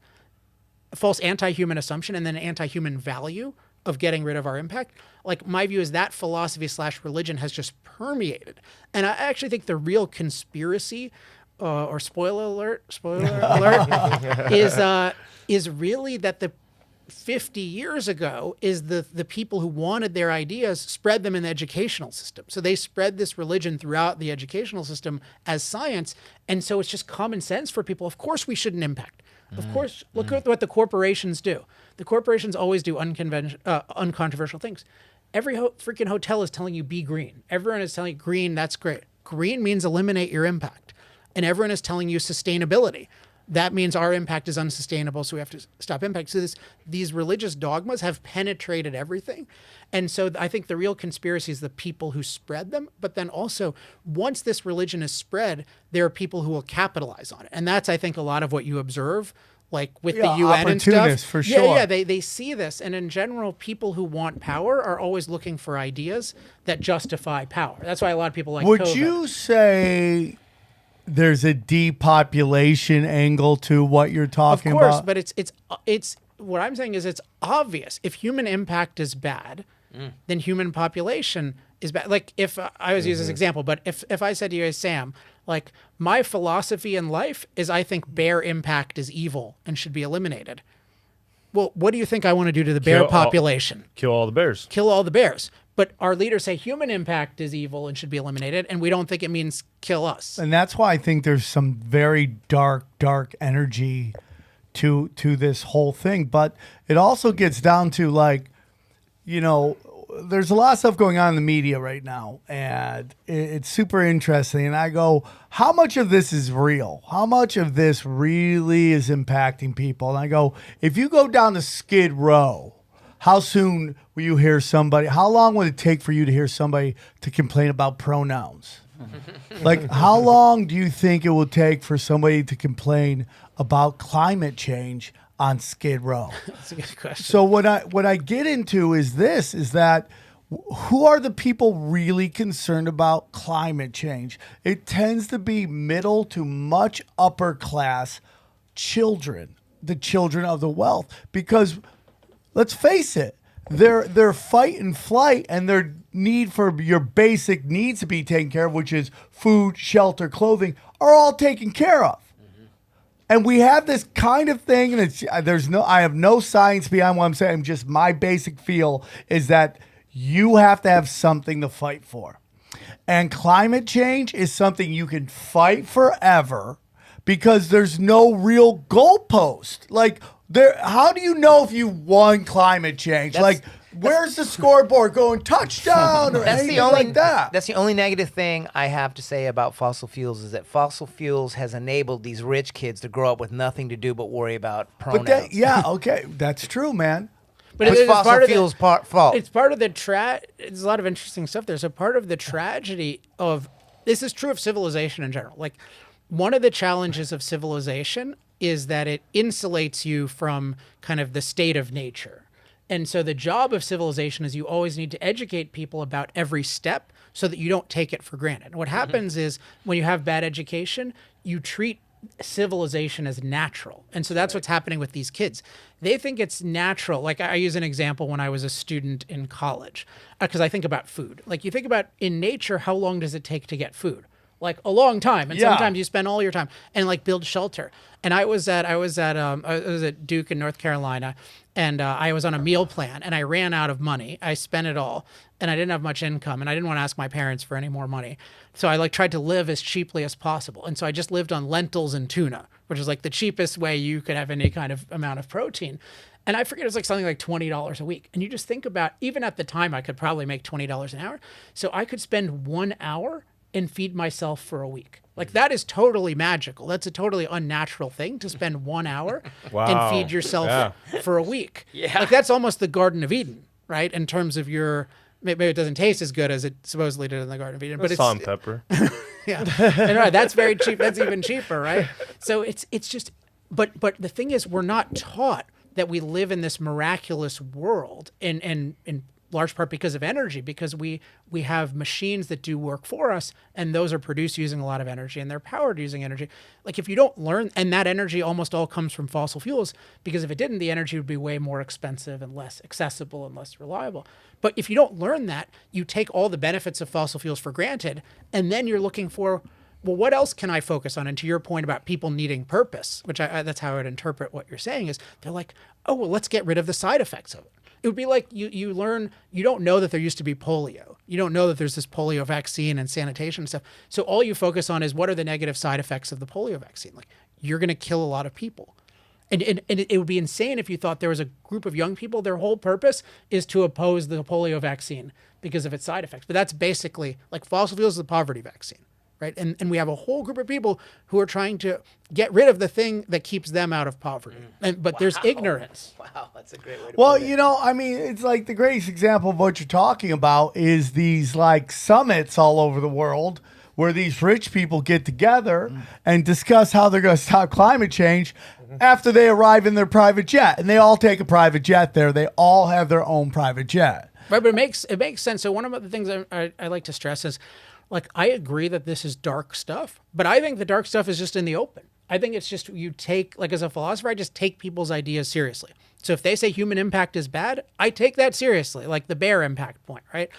a false anti-human assumption, and then an anti-human value of getting rid of our impact. Like my view is that philosophy / religion has just permeated. And I actually think the real conspiracy, or spoiler alert, is really that the 50 years ago is the people who wanted their ideas spread them in the educational system. So they spread this religion throughout the educational system as science. And so it's just common sense for people. Of course we shouldn't impact. Of course, look at what the corporations do. The corporations always do uncontroversial things. Every freaking hotel is telling you be green. Everyone is telling you green, that's great. Green means eliminate your impact. And everyone is telling you sustainability. That means our impact is unsustainable, so we have to stop impact. So these religious dogmas have penetrated everything. And so I think the real conspiracy is the people who spread them. But then also, once this religion is spread, there are people who will capitalize on it. And that's, I think, a lot of what you observe, like with the UN and stuff. For sure. Yeah, they see this. And in general, people who want power are always looking for ideas that justify power. That's why a lot of people like Would COVID. you say there's a depopulation angle to what you're talking about? Of course, but it's what I'm saying is it's obvious. If human impact is bad, then human population is bad. Like if I was using this example, but if I said to you, hey, Sam, like my philosophy in life is I think bear impact is evil and should be eliminated. Well, what do you think I want to do to the bear population? Kill all the bears. Kill all the bears. But our leaders say human impact is evil and should be eliminated, and we don't think it means kill us. And that's why I think there's some very dark energy to this whole thing. But it also gets down to, like, you know, there's a lot of stuff going on in the media right now, and it's super interesting. And I go, how much of this is real? How much of this really is impacting people? And I go, if you go down to Skid Row, how soon will you hear somebody? How long would it take for you to hear somebody to complain about pronouns? Like, how long do you think it will take for somebody to complain about climate change on Skid Row? That's a good question. So what I get into is that who are the people really concerned about climate change? It tends to be middle to much upper class children, the children of the wealth, because let's face it, their fight and flight and their need for your basic needs to be taken care of, which is food, shelter, clothing, are all taken care of. And we have this kind of thing, and I have no science behind what I'm saying. Just my basic feel is that you have to have something to fight for. And climate change is something you can fight forever because there's no real goalpost. Like, how do you know if you won climate change? Where's the scoreboard going touchdown or anything like that? That's the only negative thing I have to say about fossil fuels is that fossil fuels has enabled these rich kids to grow up with nothing to do but worry about pronouns. Okay, that's true, man. But it's fossil fuels' fault. It's part of the there's a lot of interesting stuff there. So part of the tragedy of this is true of civilization in general. Like, one of the challenges of civilization is that it insulates you from kind of the state of nature. And so the job of civilization is you always need to educate people about every step so that you don't take it for granted. And what happens is when you have bad education, you treat civilization as natural. And so that's what's happening with these kids. They think it's natural. Like, I use an example when I was a student in college, because I think about food. Like, you think about in nature, how long does it take to get food? like a long time, and Yeah. sometimes you spend all your time and like build shelter. And I was at Duke in North Carolina, and I was on a meal plan, and I ran out of money. I spent it all, and I didn't have much income, and I didn't want to ask my parents for any more money. So I like tried to live as cheaply as possible, and so I just lived on lentils and tuna, which is like the cheapest way you could have any kind of amount of protein. And I forget, it was like something like $20 a week. And you just think about, even at the time, I could probably make $20 an hour. So I could spend 1 hour and feed myself for a week. Like, that is totally magical. That's a totally unnatural thing, to spend 1 hour and feed yourself for a week. Yeah. Like, that's almost the Garden of Eden, right? In terms of your, maybe it doesn't taste as good as it supposedly did in the Garden of Eden, but it's salt and pepper. yeah, and right, that's very cheap. That's even cheaper, right? So it's just, but the thing is, we're not taught that we live in this miraculous world, in large part because of energy, because we have machines that do work for us, and those are produced using a lot of energy, and they're powered using energy. Like, if you don't learn, and that energy almost all comes from fossil fuels, because if it didn't, the energy would be way more expensive and less accessible and less reliable. But if you don't learn that, you take all the benefits of fossil fuels for granted, and then you're looking for, well, what else can I focus on? And to your point about people needing purpose, which that's how I would interpret what you're saying, is they're like, oh, well, let's get rid of the side effects of it. It would be like you learn, you don't know that there used to be polio. You don't know that there's this polio vaccine and sanitation and stuff. So all you focus on is, what are the negative side effects of the polio vaccine? Like, you're going to kill a lot of people. And it would be insane if you thought there was a group of young people, their whole purpose is to oppose the polio vaccine because of its side effects. But that's basically, like, fossil fuels is the poverty vaccine. Right. And we have a whole group of people who are trying to get rid of the thing that keeps them out of poverty. But there's ignorance. Wow, that's a great way to Well, put it. you know, I mean, it's like the greatest example of what you're talking about is these like summits all over the world where these rich people get together and discuss how they're going to stop climate change after they arrive in their private jet. And they all take a private jet there. They all have their own private jet. Right. But it makes sense. So one of the things I like to stress is, like, I agree that this is dark stuff, but I think the dark stuff is just in the open. I think it's just, you take, like, as a philosopher, I just take people's ideas seriously. So if they say human impact is bad, I take that seriously, like the bear impact point, right?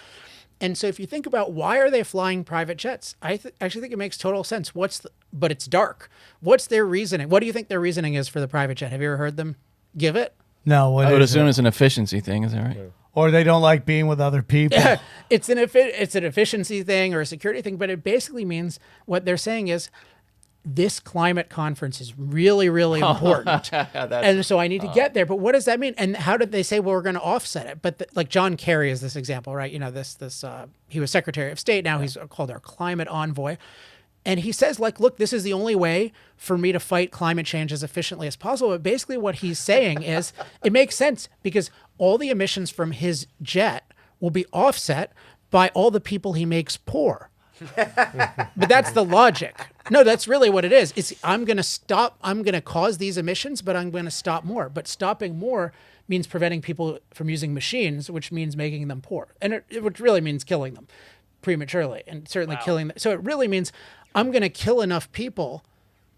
And so if you think about, why are they flying private jets? I actually think it makes total sense. But it's dark. What's their reasoning? What do you think their reasoning is for the private jet? Have you ever heard them give it? No, I would assume it's an efficiency thing. Is that right? Yeah. Or they don't like being with other people. It's an efficiency thing or a security thing, but it basically means, what they're saying is, this climate conference is really, really important. And so I need to get there. But what does that mean? And how did they say, well, we're going to offset it? But like John Kerry is this example, right? You know, he was Secretary of State. Now he's called our climate envoy. And he says, like, look, this is the only way for me to fight climate change as efficiently as possible. But basically what he's saying is, it makes sense, because all the emissions from his jet will be offset by all the people he makes poor. But that's the logic. No, that's really what it is. It's, I'm going to cause these emissions, but I'm going to stop more. But stopping more means preventing people from using machines, which means making them poor. And which really means killing them prematurely, and certainly killing them. So it really means, I'm going to kill enough people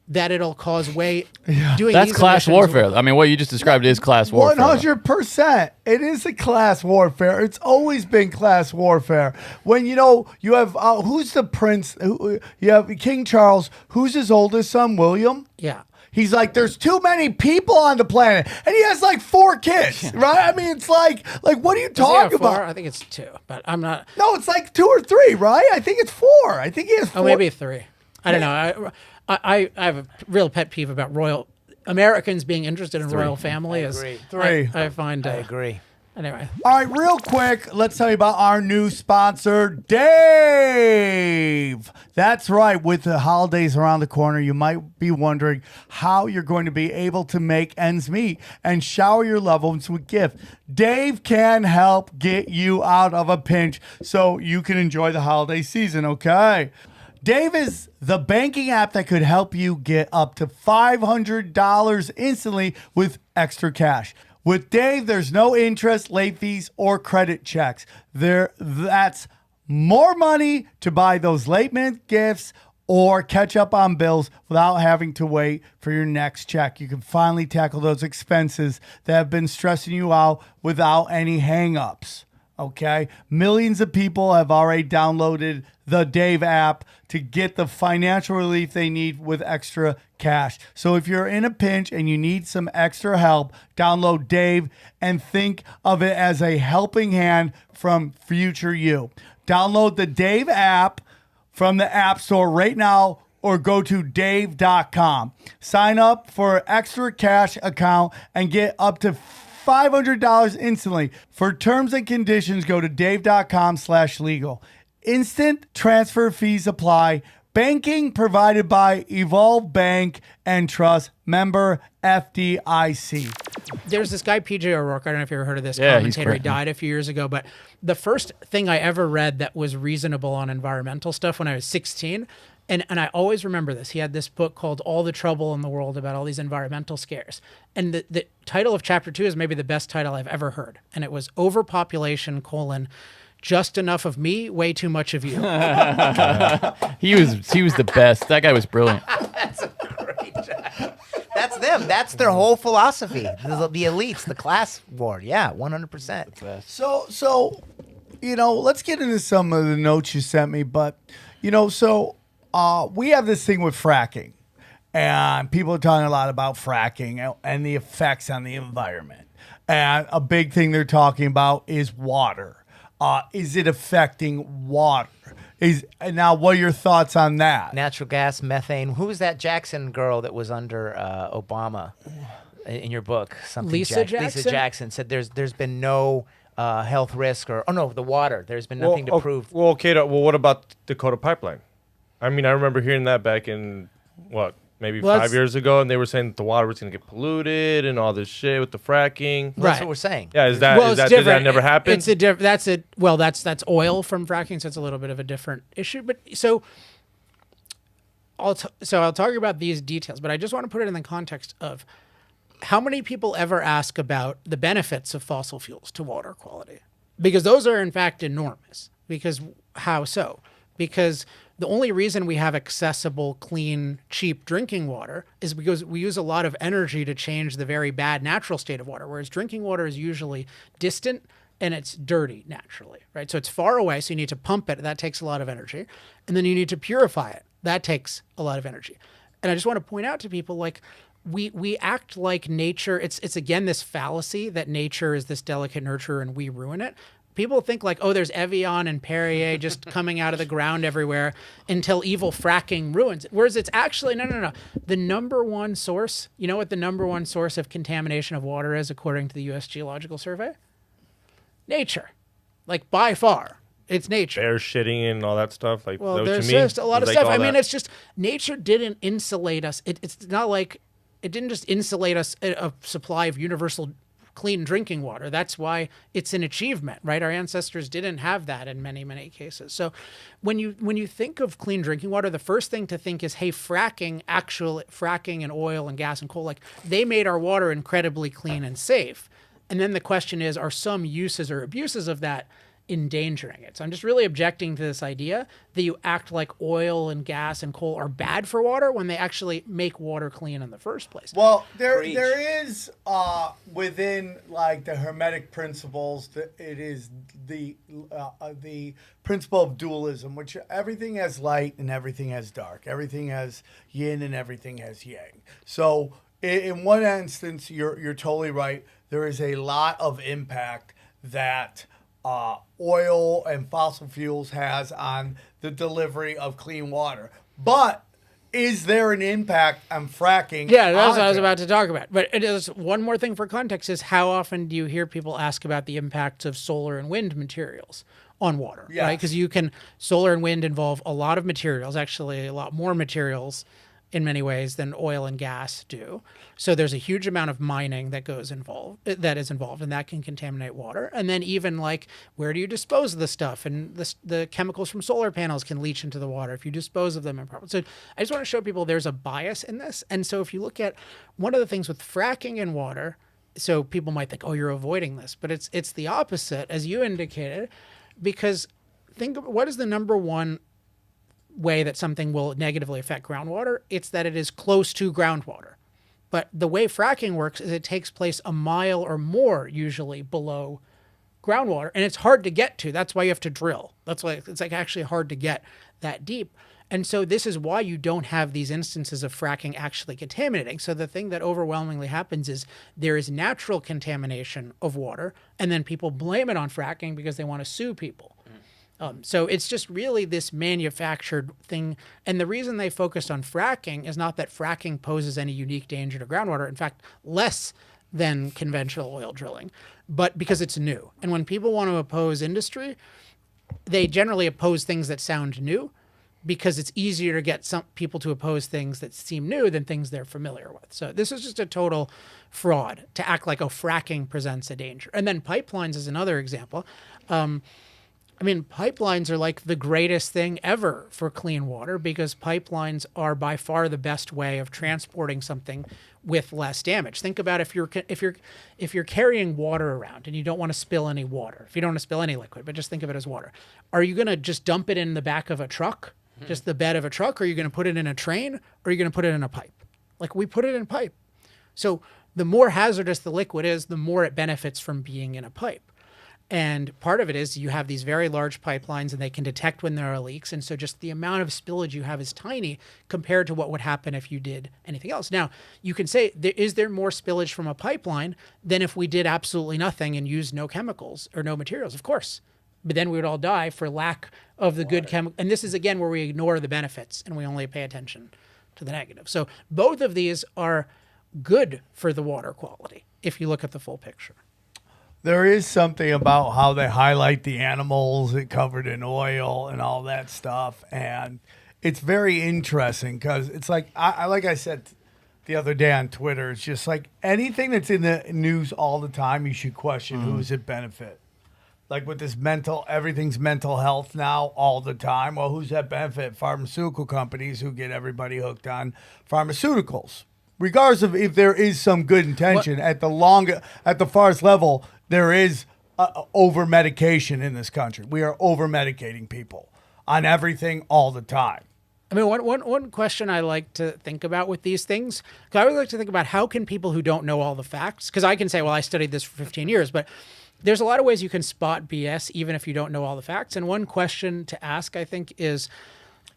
that it'll cause doing That's these class emissions warfare. I mean, what you just described is class warfare. 100%. It is a class warfare. It's always been class warfare. When, you know, you have, who's the prince? You have King Charles. Who's his oldest son? William? Yeah. He's like, there's too many people on the planet. And he has like 4 kids, right? I mean, it's like what are you talking about? I think it's 2, but I'm not. No, it's like 2 or 3, right? I think it's 4. I think he has 4. Oh, maybe 3. I don't know. I have a real pet peeve about Americans being interested in royal family. I agree. 3. I find. I agree. Anyway. All right, real quick, let's tell you about our new sponsor, Dave. That's right. With the holidays around the corner, you might be wondering how you're going to be able to make ends meet and shower your loved ones with gifts. Dave can help get you out of a pinch so you can enjoy the holiday season, okay? Dave is the banking app that could help you get up to $500 instantly with extra cash. With Dave, there's no interest, late fees, or credit checks. That's more money to buy those late minute gifts or catch up on bills without having to wait for your next check. You can finally tackle those expenses that have been stressing you out without any hang-ups. Okay. Millions of people have already downloaded the Dave app to get the financial relief they need with extra cash. So if you're in a pinch and you need some extra help, download Dave and think of it as a helping hand from future you. Download the Dave app from the App Store right now or go to dave.com. Sign up for an extra cash account and get up to $500 instantly. For terms and conditions, go to dave.com/legal. Instant transfer fees apply. Banking provided by Evolve Bank and Trust, member FDIC. There's this guy, PJ O'Rourke. I don't know if you ever heard of this Yeah, he's commentator. He great. died a few years ago. But the first thing I ever read that was reasonable on environmental stuff when I was 16, and I always remember this. He had this book called All the Trouble in the World about all these environmental scares. And the title of chapter 2 is maybe the best title I've ever heard. And it was Overpopulation, just enough of me, way too much of you. He was the best. That guy was brilliant. That's a great job. That's them. That's their whole philosophy. The elites, the class war. Yeah, 100%. So, let's get into some of the notes you sent me. But, we have this thing with fracking. And people are talking a lot about fracking and the effects on the environment. And a big thing they're talking about is water. Is it affecting water? Now, what are your thoughts on that? Natural gas, methane. Who was that Jackson girl that was under Obama in your book? Lisa Jackson? Lisa Jackson said there's been no health risk the water. There's been nothing to prove. Well, okay. What about Dakota Pipeline? I mean, I remember hearing that back in, maybe 5 years ago, and they were saying that the water was going to get polluted and all this shit with the fracking. Well, that's what we're saying. Yeah, did that never happen? That's oil from fracking, so it's a little bit of a different issue. But I'll talk about these details, but I just want to put it in the context of how many people ever ask about the benefits of fossil fuels to water quality, because those are in fact enormous. Because how so? Because the only reason we have accessible, clean, cheap drinking water is because we use a lot of energy to change the very bad natural state of water, whereas drinking water is usually distant and it's dirty naturally, right? So it's far away, so you need to pump it. That takes a lot of energy. And then you need to purify it. That takes a lot of energy. And I just want to point out to people, like, we act like nature, it's again this fallacy that nature is this delicate nurturer and we ruin it. People think like, oh, there's Evian and Perrier just coming out of the ground everywhere until evil fracking ruins it. Whereas it's actually, no. The number one source, you know what the number one source of contamination of water is according to the U.S. Geological Survey? Nature. Like, by far. It's nature. Bear shitting and all that stuff. Like, well, is that there's what you mean? just a lot of stuff. I mean, it's just nature didn't insulate us. It's not like it didn't just insulate us a supply of universal clean drinking water. That's why it's an achievement, right? Our ancestors didn't have that in many, many cases. So when you think of clean drinking water, the first thing to think is, hey, fracking and oil and gas and coal, like, they made our water incredibly clean and safe. And then the question is, are some uses or abuses of that endangering it? So I'm just really objecting to this idea that you act like oil and gas and coal are bad for water when they actually make water clean in the first place. Well, there is within like the Hermetic principles, it is the principle of dualism, which everything has light and everything has dark, everything has yin and everything has yang. So in one instance, you're totally right. There is a lot of impact that oil and fossil fuels has on the delivery of clean water. But is there an impact on fracking? Yeah, that's what I was about to talk about. But it is one more thing for context is how often do you hear people ask about the impacts of solar and wind materials on water, Yes. right? Because solar and wind involve a lot of materials, actually a lot more materials in many ways than oil and gas do. So there's a huge amount of mining that is involved, and that can contaminate water. And then even like, where do you dispose of the stuff? And the chemicals from solar panels can leach into the water if you dispose of them improperly. So I just want to show people there's a bias in this. And so if you look at one of the things with fracking and water, so people might think, oh, you're avoiding this, but it's the opposite, as you indicated, because think of what is the number one way that something will negatively affect groundwater? It's that it is close to groundwater. But the way fracking works is it takes place a mile or more usually below groundwater, and it's hard to get to. That's why you have to drill. That's why it's like actually hard to get that deep. And so this is why you don't have these instances of fracking actually contaminating. So the thing that overwhelmingly happens is there is natural contamination of water, and then people blame it on fracking because they want to sue people. So it's just really this manufactured thing. And the reason they focused on fracking is not that fracking poses any unique danger to groundwater. In fact, less than conventional oil drilling, but because it's new. And when people want to oppose industry, they generally oppose things that sound new, because it's easier to get some people to oppose things that seem new than things they're familiar with. So this is just a total fraud to act like, fracking presents a danger. And then pipelines is another example. Pipelines are like the greatest thing ever for clean water, because pipelines are by far the best way of transporting something with less damage. Think about if you're carrying water around and you don't want to spill any water, if you don't want to spill any liquid, but just think of it as water. Are you going to just dump it in the back of a truck? Just the bed of a truck? Or are you going to put it in a train? Or are you going to put it in a pipe? Like, we put it in a pipe. So the more hazardous the liquid is, the more it benefits from being in a pipe. And part of it is you have these very large pipelines, and they can detect when there are leaks. And so just the amount of spillage you have is tiny compared to what would happen if you did anything else. Now, you can say, is there more spillage from a pipeline than if we did absolutely nothing and used no chemicals or no materials? Of course. But then we would all die for lack of the good chemical. And this is, again, where we ignore the benefits and we only pay attention to the negative. So both of these are good for the water quality if you look at the full picture. There is something about how they highlight the animals covered in oil and all that stuff. And it's very interesting because it's like I said the other day on Twitter, it's just like anything that's in the news all the time, you should question who's it benefit. Like with this everything's mental health now all the time. Well, who's that benefit? Pharmaceutical companies who get everybody hooked on pharmaceuticals. Regardless of if there is some good intention, at the farthest level, there is over medication in this country. We are over medicating people on everything all the time. One question I like to think about with these things, because I would like to think about how can people who don't know all the facts, because I can say, well, I studied this for 15 years, but there's a lot of ways you can spot BS even if you don't know all the facts. And one question to ask, I think, is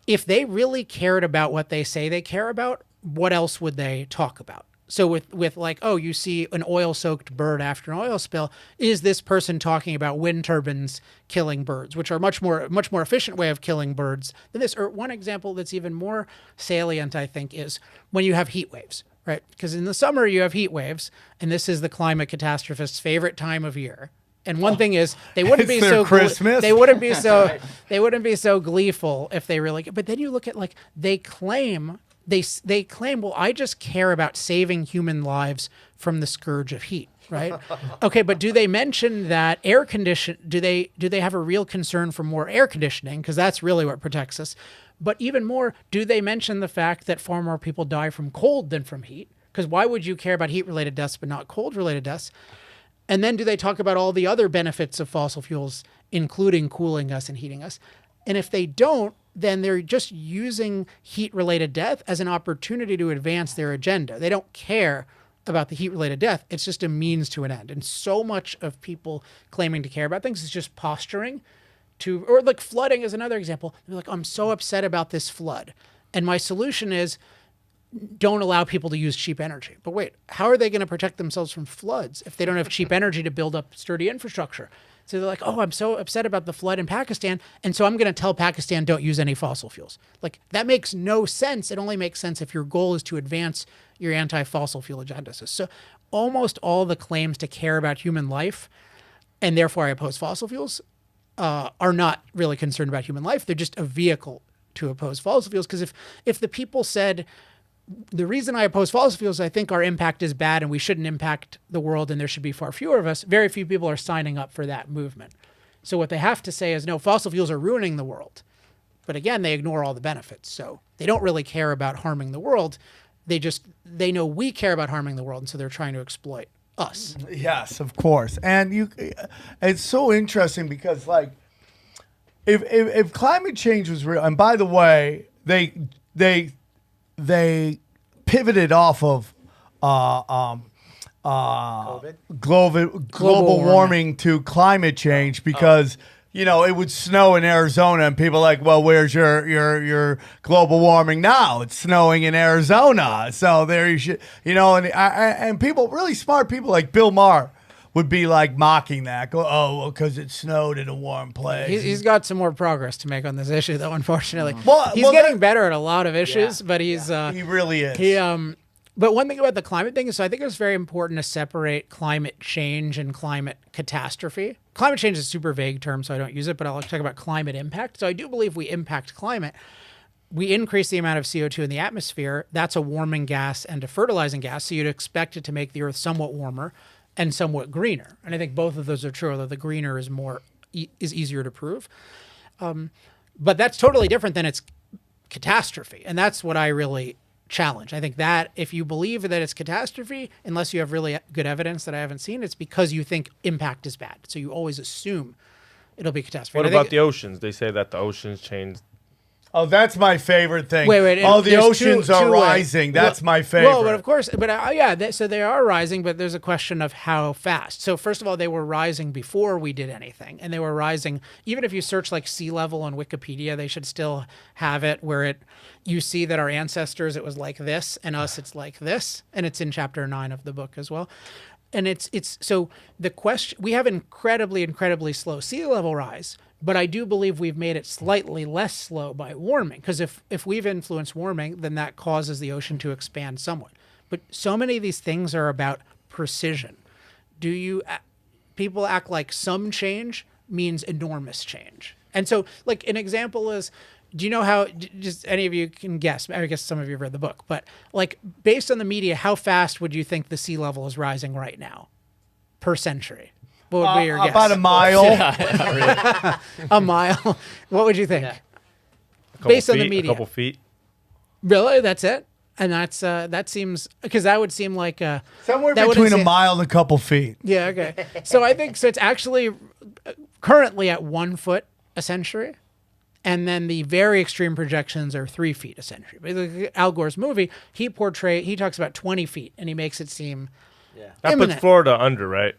if they really cared about what they say they care about, what else would they talk about? So with like, oh, you see an oil-soaked bird after an oil spill, is this person talking about wind turbines killing birds, which are much more efficient way of killing birds than this? Or one example that's even more salient, I think, is when you have heat waves, right? Because in the summer you have heat waves, and this is the climate catastrophist's favorite time of year. And one thing is, they wouldn't be so Christmas. They wouldn't be so gleeful if they really. But then you look at like they claim. They claim, well, I just care about saving human lives from the scourge of heat, right? Okay, but do they mention that air condition? Do they have a real concern for more air conditioning? Because that's really what protects us. But even more, do they mention the fact that far more people die from cold than from heat? Because why would you care about heat-related deaths but not cold-related deaths? And then do they talk about all the other benefits of fossil fuels, including cooling us and heating us? And if they don't, then they're just using heat-related death as an opportunity to advance their agenda. They don't care about the heat-related death. It's just a means to an end. And so much of people claiming to care about things is just posturing or like flooding is another example. They're like, I'm so upset about this flood. And my solution is don't allow people to use cheap energy. But wait, how are they going to protect themselves from floods if they don't have cheap energy to build up sturdy infrastructure? So they're like, oh, I'm so upset about the flood in Pakistan, and so I'm going to tell Pakistan don't use any fossil fuels. Like, that makes no sense. It only makes sense if your goal is to advance your anti-fossil fuel agenda. So almost all the claims to care about human life, and therefore I oppose fossil fuels, are not really concerned about human life. They're just a vehicle to oppose fossil fuels. Because if the people said, the reason I oppose fossil fuels is I think our impact is bad and we shouldn't impact the world and there should be far fewer of us, very few people are signing up for that movement. So what they have to say is, no, fossil fuels are ruining the world. But again, they ignore all the benefits. So they don't really care about harming the world. They know we care about harming the world, and so they're trying to exploit us. Yes, of course. And it's so interesting because, like, if climate change was real, and by the way, they pivoted off of global warming to climate change because it would snow in Arizona and people are like, well, where's your global warming now? It's snowing in Arizona, so there you should and people, really smart people like Bill Maher would be like mocking that. Go, oh, because it snowed in a warm place. He's got some more progress to make on this issue, though. Unfortunately, he's getting better at a lot of issues, but he really is. But one thing about the climate thing is, so I think it's very important to separate climate change and climate catastrophe. Climate change is a super vague term, so I don't use it, but I'll talk about climate impact. So I do believe we impact climate. We increase the amount of CO2 in the atmosphere. That's a warming gas and a fertilizing gas, so you'd expect it to make the Earth somewhat warmer and somewhat greener. And I think both of those are true, although the greener is easier to prove. But that's totally different than its catastrophe, and that's what I really challenge. I think that if you believe that it's catastrophe, unless you have really good evidence that I haven't seen, it's because you think impact is bad. So you always assume it'll be catastrophe. What about the oceans? They say that the oceans change. Oh, that's my favorite thing. Wait. The oceans are rising. That's my favorite. Well, but of course, so they are rising, but there's a question of how fast. So first of all, they were rising before we did anything, and they were rising. Even if you search like sea level on Wikipedia, they should still have it where you see that our ancestors, it was like this, and us, it's like this, and it's in chapter 9 of the book as well. And it's so the question, we have incredibly slow sea level rise, but I do believe we've made it slightly less slow by warming, because if we've influenced warming, then that causes the ocean to expand somewhat. But so many of these things are about precision. People act like some change means enormous change. And so like an example is, do you know how, just any of you can guess, I guess some of you have read the book, but like based on the media, how fast would you think the sea level is rising right now per century? What would be your guess? About a mile. A mile. What would you think? Based on the media. A couple feet. Really? That's it? And that seems, because that would seem like somewhere between a mile and a couple feet. Yeah, okay. So I think, so it's actually currently at 1 foot a century. And then the very extreme projections are 3 feet a century. But Al Gore's movie, he talks about 20 feet, and he makes it seem that imminent. puts Florida under, right?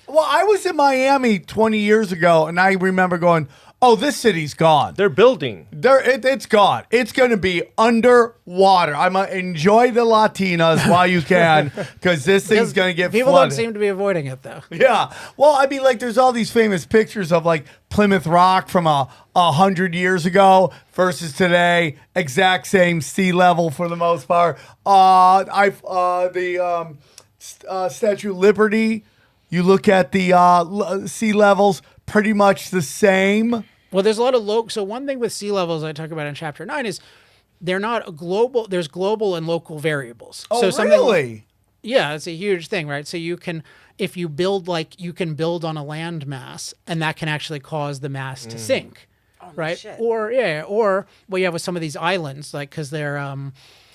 Well, I was in Miami 20 years ago, and I remember going, oh, this city's gone. They're building. It's gone. It's going to be underwater. I'm going to enjoy the Latinas while you can, because this thing's going to get People flooded. don't seem to be avoiding it, though. Yeah. Well, I mean, like, there's all these famous pictures of, like, Plymouth Rock from 100 years ago versus today. Exact same sea level for the most part. The Statue of Liberty, you look at the sea levels, pretty much the same. Well, there's a lot of so one thing with sea levels I talk about in chapter 9 is they're not global. There's global and local variables. Oh, so really? Yeah, it's a huge thing, right? So you can, if you build, you can build on a land mass, and that can actually cause the mass to sink, right? Shit. Or what you have with some of these islands, like, because they're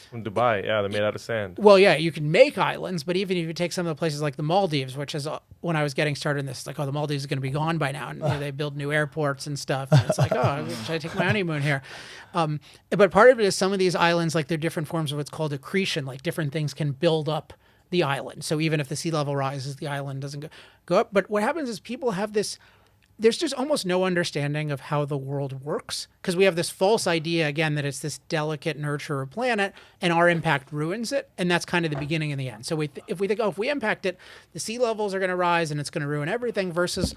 From Dubai, yeah, they're made out of sand. Well, yeah, you can make islands, but even if you take some of the places like the Maldives, which is when I was getting started in this, like, oh, the Maldives is going to be gone by now, and they build new airports and stuff. And it's like, oh, should I take my honeymoon here? But part of it is some of these islands, like, they're different forms of what's called accretion, like different things can build up the island. So even if the sea level rises, the island doesn't go up. But what happens is people have this. There's just almost no understanding of how the world works, because we have this false idea, again, that it's this delicate nurture of planet, and our impact ruins it, and that's kind of the beginning and the end. So if we think, oh, if we impact it, the sea levels are going to rise and it's going to ruin everything, versus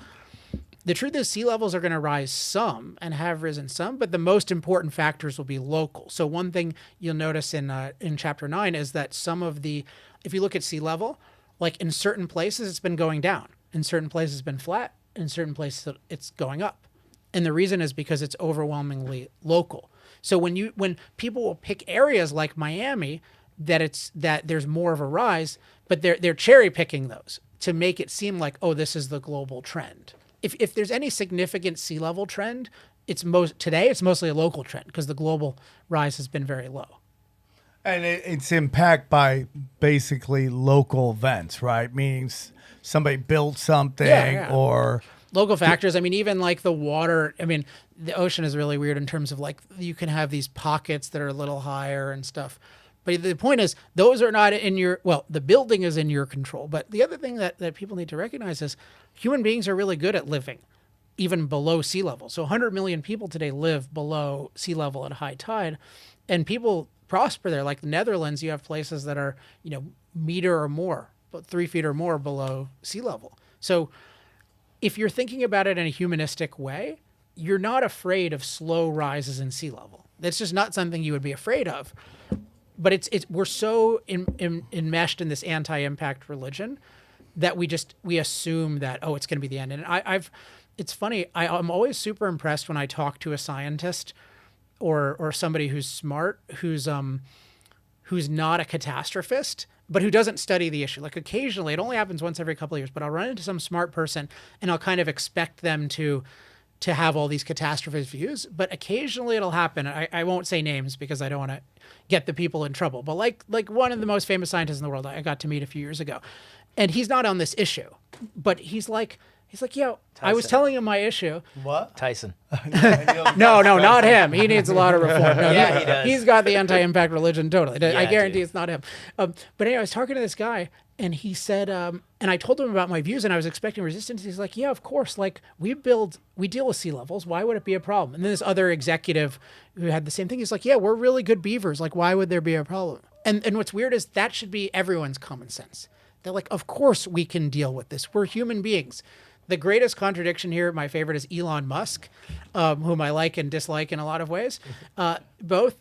the truth is sea levels are going to rise some and have risen some, but the most important factors will be local. So one thing you'll notice in chapter 9 is that if you look at sea level, like in certain places it's been going down, in certain places it's been flat, in certain places it's going up. And the reason is because it's overwhelmingly local. So when people will pick areas like Miami that there's more of a rise, but they're cherry picking those to make it seem like, oh, this is the global trend. If there's any significant sea level trend, it's mostly a local trend, because the global rise has been very low. And it's impacted by basically local events, right? Meaning somebody built something or local factors. I mean, even like the water. I mean, the ocean is really weird in terms of, like, you can have these pockets that are a little higher and stuff. But the point is, those are not in your, well, the building is in your control. But the other thing that people need to recognize is human beings are really good at living even below sea level. So 100 million people today live below sea level at high tide, and people prosper there. Like the Netherlands, you have places that are, meter or more, but 3 feet or more below sea level. So if you're thinking about it in a humanistic way, you're not afraid of slow rises in sea level. That's just not something you would be afraid of. But we're so enmeshed in this anti-impact religion that we assume that, oh, it's going to be the end. And it's funny. I'm always super impressed when I talk to a scientist or somebody who's smart, who's not a catastrophist, but who doesn't study the issue. Like occasionally, it only happens once every couple of years, but I'll run into some smart person and I'll kind of expect them to have all these catastrophist views, but occasionally it'll happen. I won't say names because I don't want to get the people in trouble, but like one of the most famous scientists in the world I got to meet a few years ago, and he's not on this issue, but he's like, yo, I was telling him my issue. What? Tyson. No, not him. He needs a lot of reform. No, Yeah, he does. He's got the anti-impact religion totally. I guarantee dude. it's not him. But anyway, I was talking to this guy, and he said, and I told him about my views, and I was expecting resistance. He's like, yeah, of course. Like we deal with sea levels. Why would it be a problem? And then this other executive who had the same thing, he's like, yeah, we're really good beavers. Like, why would there be a problem? And what's weird is that should be everyone's common sense. They're like, of course we can deal with this. We're human beings. The greatest contradiction here, my favorite, is Elon Musk, whom I like and dislike in a lot of ways. But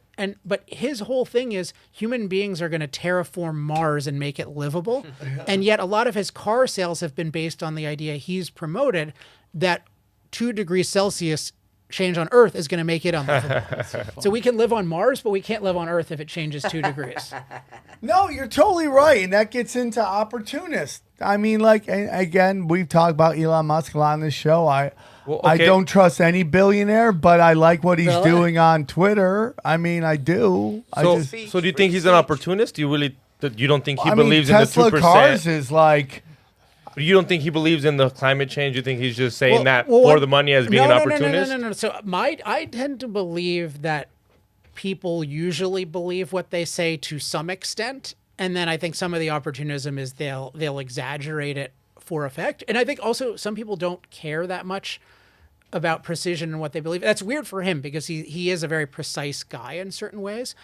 his whole thing is human beings are going to terraform Mars and make it livable. And yet a lot of his car sales have been based on the idea he's promoted that 2 degrees Celsius change on Earth is going to make it unlivable. So we can live on Mars, but we can't live on Earth if it changes 2 degrees. No, you're totally right. And that gets into opportunists. I mean, like, again, we've talked about Elon Musk a lot on this show. I don't trust any billionaire, but I like what he's doing on Twitter. I mean, I do. So do you think he's an opportunist? Do you don't think he believes Tesla in the 2%? cars is like... You don't think he believes in the climate change? You think he's just saying that for the money as being an opportunist? No. So I tend to believe that people usually believe what they say to some extent. And then I think some of the opportunism is they'll exaggerate it for effect. And I think also some people don't care that much about precision and what they believe. That's weird for him because he is a very precise guy in certain ways.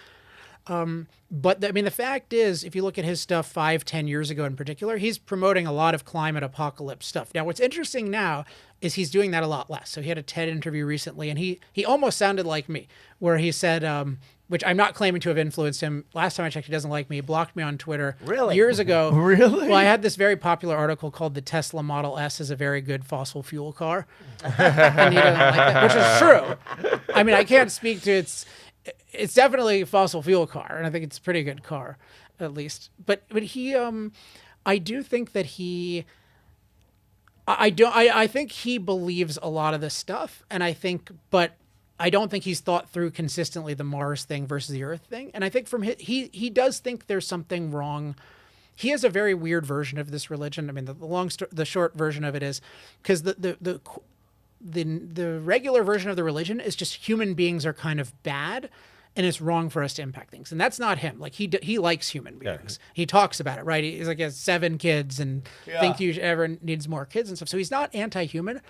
But the fact is, if you look at his stuff 5-10 years ago in particular, he's promoting a lot of climate apocalypse stuff. Now, what's interesting now is he's doing that a lot less. So he had a TED interview recently, and he almost sounded like me, where he said, which I'm not claiming to have influenced him. Last time I checked, he doesn't like me. He blocked me on Twitter. Really? Years ago. Really? Well, I had this very popular article called "The Tesla Model S is a very good fossil fuel car," and he doesn't like that, which is true. I mean, I can't speak to It's definitely a fossil fuel car, and I think it's a pretty good car, at least. But he, I do think that I think he believes a lot of this stuff, but I don't think he's thought through consistently the Mars thing versus the Earth thing. And I think he does think there's something wrong. He has a very weird version of this religion. I mean, the short version of it is because the regular version of the religion is just human beings are kind of bad and it's wrong for us to impact things. And that's not him. Like he likes human beings. Yeah. He talks about it, right? He's like, he has 7 kids and think he ever needs more kids and stuff. So he's not anti-human,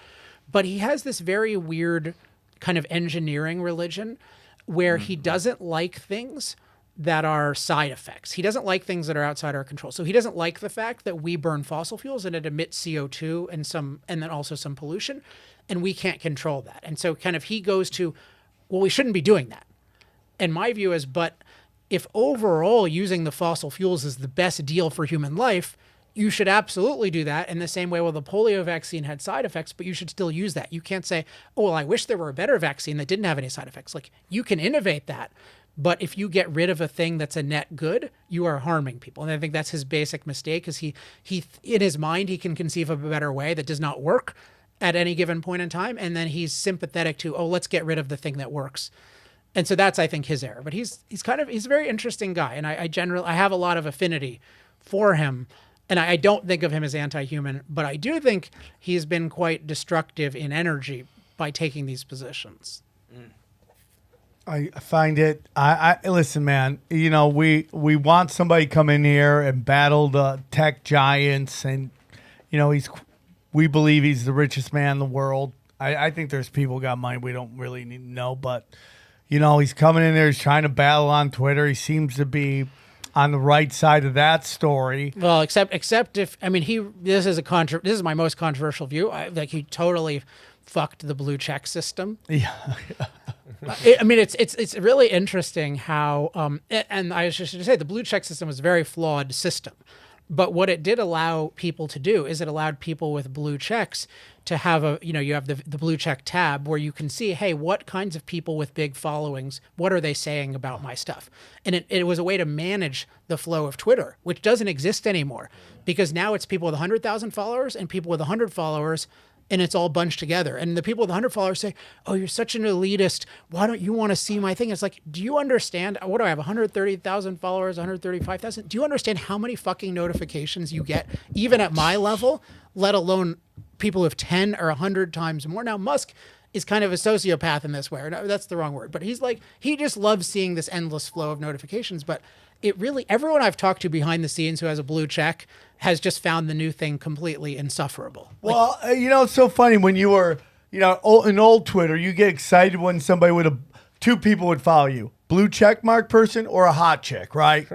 but he has this very weird kind of engineering religion where he doesn't like things that are side effects. He doesn't like things that are outside our control. So he doesn't like the fact that we burn fossil fuels and it emits CO2 and then also some pollution, and we can't control that. And so kind of he goes to, well, we shouldn't be doing that. And my view is, but if overall using the fossil fuels is the best deal for human life, you should absolutely do that in the same way. Well, the polio vaccine had side effects, but you should still use that. You can't say, oh, well, I wish there were a better vaccine that didn't have any side effects. Like, you can innovate that, but if you get rid of a thing that's a net good, you are harming people. And I think that's his basic mistake, is he in his mind, he can conceive of a better way that does not work at any given point in time. And then he's sympathetic to, oh, let's get rid of the thing that works. And so that's, I think, his error. But he's a very interesting guy. And I have a lot of affinity for him. And I don't think of him as anti-human, but I do think he's been quite destructive in energy by taking these positions. I find it. I listen, man. You know, we want somebody to come in here and battle the tech giants, and you know, we believe he's the richest man in the world. I think there's people got money we don't really need to know, but you know, he's coming in there. He's trying to battle on Twitter. He seems to be on the right side of that story. Well, except if I mean this is my most controversial view. Like he totally fucked the blue check system. Yeah. I mean, it's really interesting how, and I was just going to say, the blue check system was a very flawed system. But what it did allow people to do is it allowed people with blue checks to have you have the blue check tab where you can see, hey, what kinds of people with big followings, what are they saying about my stuff? And it was a way to manage the flow of Twitter, which doesn't exist anymore because now it's people with 100,000 followers and people with 100 followers, and it's all bunched together. And the people with 100 followers say, oh, you're such an elitist. Why don't you want to see my thing? It's like, do you understand? What do I have, 130,000 followers, 135,000? Do you understand how many fucking notifications you get, even at my level, let alone people with 10 or 100 times more? Now, Musk is kind of a sociopath in this way. No, that's the wrong word. But he's like, he just loves seeing this endless flow of notifications. But it really, everyone I've talked to behind the scenes who has a blue check has just found the new thing completely insufferable. Well, you know, it's so funny when you were, you know, in old Twitter, you get excited when somebody two people would follow you. Blue check mark person or a hot chick, right?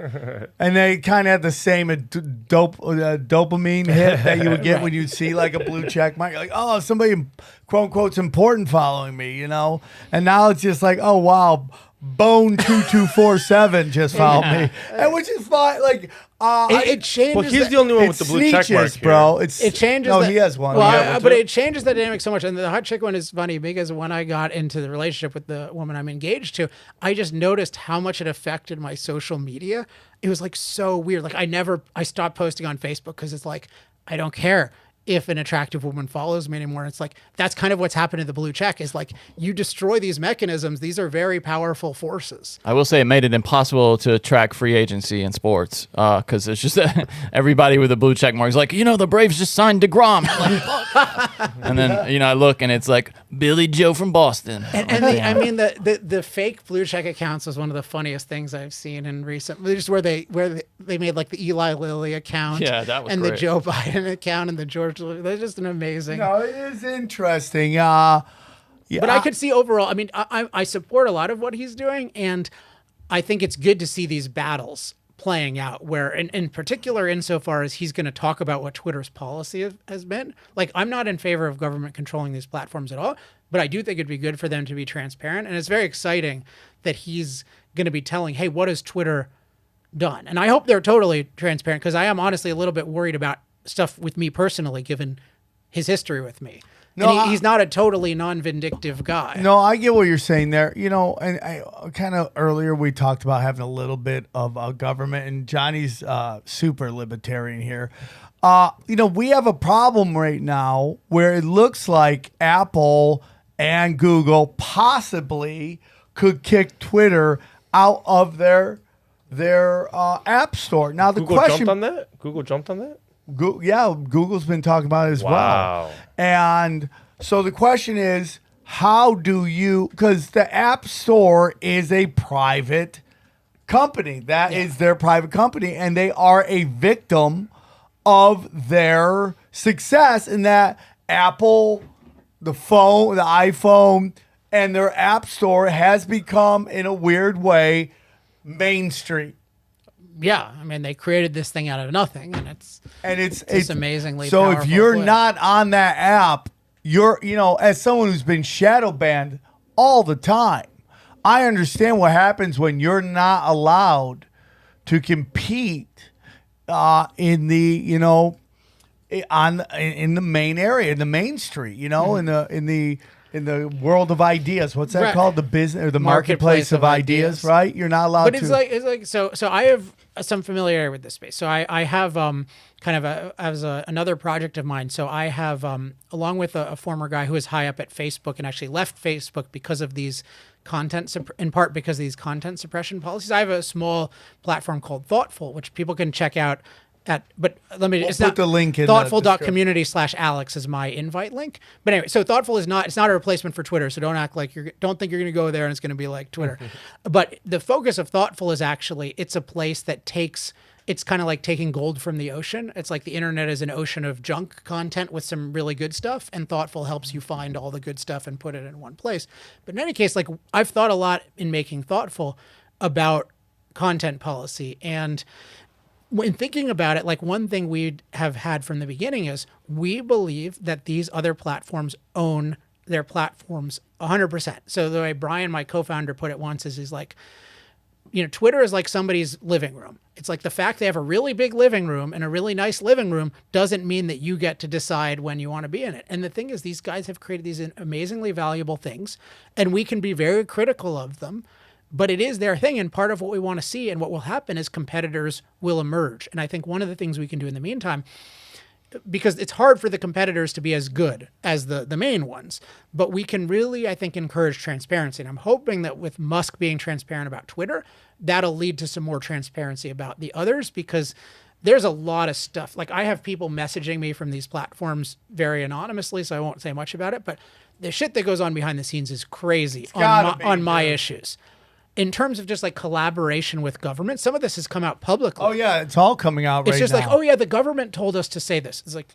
And they kind of had the same dopamine hit that you would get when you see like a blue check mark. You're like, oh, somebody quote unquote's important following me, you know? And now it's just like, oh, wow, Bone 2247 just followed me, and which is fine. Like it changes. Well, he's the only one with the blue check mark, bro. It changes. No, he has one. Well, but it changes the dynamic so much. And the hot chick one is funny because when I got into the relationship with the woman I'm engaged to, I just noticed how much it affected my social media. It was like so weird. Like I stopped posting on Facebook because it's like I don't care if an attractive woman follows me anymore. It's like, that's kind of what's happened to the blue check is like, you destroy these mechanisms. These are very powerful forces. I will say it made it impossible to track free agency in sports because it's just everybody with a blue check mark is like, you know, the Braves just signed DeGrom. Like, and then, you know, I look and it's like Billy Joe from Boston. I mean, the fake blue check accounts was one of the funniest things I've seen in recent, just where they made like the Eli Lilly account. Yeah, that was and great. The Joe Biden account and the George. They're just an amazing. No, it is interesting. Yeah, but I could see overall. I mean, I support a lot of what he's doing, and I think it's good to see these battles playing out. Where, in particular, insofar as he's going to talk about what Twitter's policy has been. Like, I'm not in favor of government controlling these platforms at all, but I do think it'd be good for them to be transparent, and it's very exciting that he's going to be telling, "Hey, what has Twitter done?" And I hope they're totally transparent because I am honestly a little bit worried about stuff with me personally, given his history with me. No, and he's not a totally non-vindictive guy. No, I get what you're saying there. You know, and I kind of earlier we talked about having a little bit of a government, and Johnny's super libertarian here. You know, we have a problem right now where it looks like Apple and Google possibly could kick Twitter out of their app store. Now the question Google jumped on that? Google's been talking about it as wow. well. And so the question is, how do you, because the App Store is a private company. That is their private company, and they are a victim of their success in that Apple, the phone, the iPhone, and their App Store has become, in a weird way, mainstream. Yeah, I mean, they created this thing out of nothing, and it's amazingly so powerful. If you're not on that app, you're, you know, as someone who's been shadow banned all the time, I understand what happens when you're not allowed to compete in the, you know, in the main area, in the main street, you know, in the world of ideas. What's that called? The business or the marketplace of ideas, right? You're not allowed to. But it's like so I have some familiarity with this space. So I have kind of another project of mine. So I have along with a former guy who was high up at Facebook and actually left Facebook because of these in part because of these content suppression policies. I have a small platform called Thoughtful, which people can check out but let me, it's put not the link in the thoughtful.community/Alex is my invite link. But anyway, so Thoughtful it's not a replacement for Twitter. So don't act like don't think you're going to go there and it's going to be like Twitter. But the focus of Thoughtful is actually, it's a place that it's kind of like taking gold from the ocean. It's like the internet is an ocean of junk content with some really good stuff, and Thoughtful helps you find all the good stuff and put it in one place. But in any case, like I've thought a lot in making Thoughtful about content policy, and when thinking about it, like one thing we have had from the beginning is we believe that these other platforms own their platforms 100%. So the way Brian, my co-founder, put it once is he's like, Twitter is like somebody's living room. It's like the fact they have a really big living room and a really nice living room doesn't mean that you get to decide when you want to be in it. And the thing is, these guys have created these amazingly valuable things, and we can be very critical of them, but it is their thing. And part of what we want to see and what will happen is competitors will emerge. And I think one of the things we can do in the meantime, because it's hard for the competitors to be as good as the main ones, but we can really, I think, encourage transparency. And I'm hoping that with Musk being transparent about Twitter, that'll lead to some more transparency about the others, because there's a lot of stuff. Like I have people messaging me from these platforms very anonymously, so I won't say much about it, but the shit that goes on behind the scenes is crazy on my issues. In terms of just like collaboration with government, some of this has come out publicly. Oh yeah, it's all coming out right now. It's just like, oh yeah, the government told us to say this. It's like,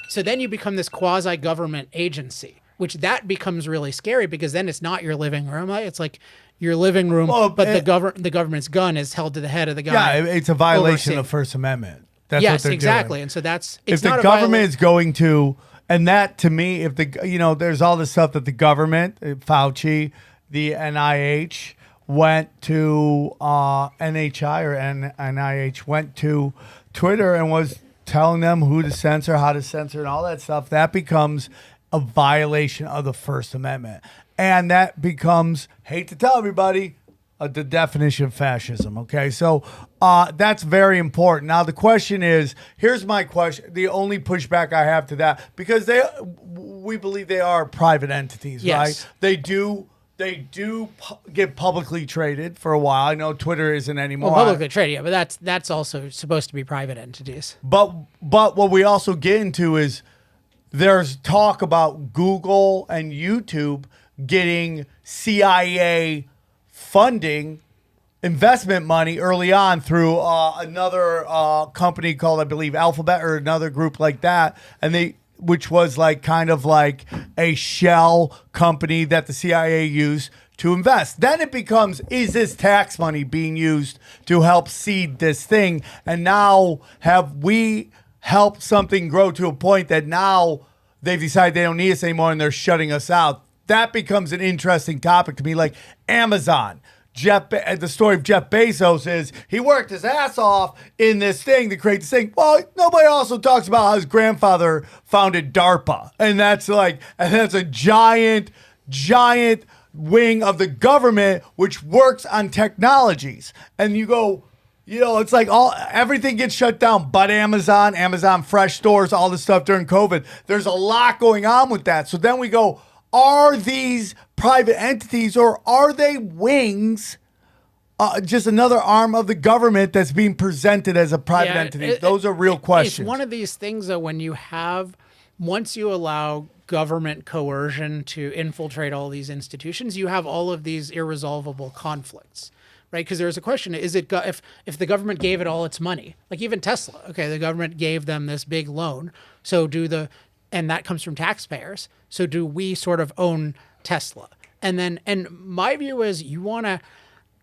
so then you become this quasi-government agency, which that becomes really scary, because then it's not your living room. It's like your living room, but the government's gun is held to the head of the guy. Yeah, it's a violation of the First Amendment. That's what they're exactly. doing. And so that's, if the government is going to, and that to me, if there's all this stuff that the government, Fauci, the NIH, went to NHI or NIH went to Twitter and was telling them who to censor, how to censor, and all that stuff, that becomes a violation of the First Amendment. And that becomes, hate to tell everybody, the definition of fascism. Okay, so that's very important. Now the question is, here's my question, the only pushback I have to that, because we believe they are private entities, right? They do get publicly traded for a while. I know Twitter isn't anymore. Well, publicly traded, yeah, but that's also supposed to be private entities. But what we also get into is there's talk about Google and YouTube getting CIA funding, investment money early on through another company called, I believe, Alphabet, or another group like that, and which was like kind of like a shell company that the CIA used to invest. Then it becomes, is this tax money being used to help seed this thing? And now have we helped something grow to a point that now they've decided they don't need us anymore and they're shutting us out? That becomes an interesting topic to me. Like Amazon. The story of Jeff Bezos is he worked his ass off in this thing to create this thing. Well, nobody also talks about how his grandfather founded DARPA. And that's a giant wing of the government which works on technologies. And you go, it's like everything gets shut down but Amazon Fresh stores, all this stuff during COVID. There's a lot going on with that. So then we go, are these private entities, or are they wings, just another arm of the government that's being presented as a private entity? Those are real questions. It's one of these things, though, once you allow government coercion to infiltrate all these institutions, you have all of these irresolvable conflicts, right? Because there's a question, is it if the government gave it all its money, like even Tesla, okay, the government gave them this big loan, and that comes from taxpayers. So do we sort of own Tesla? And my view is you want to,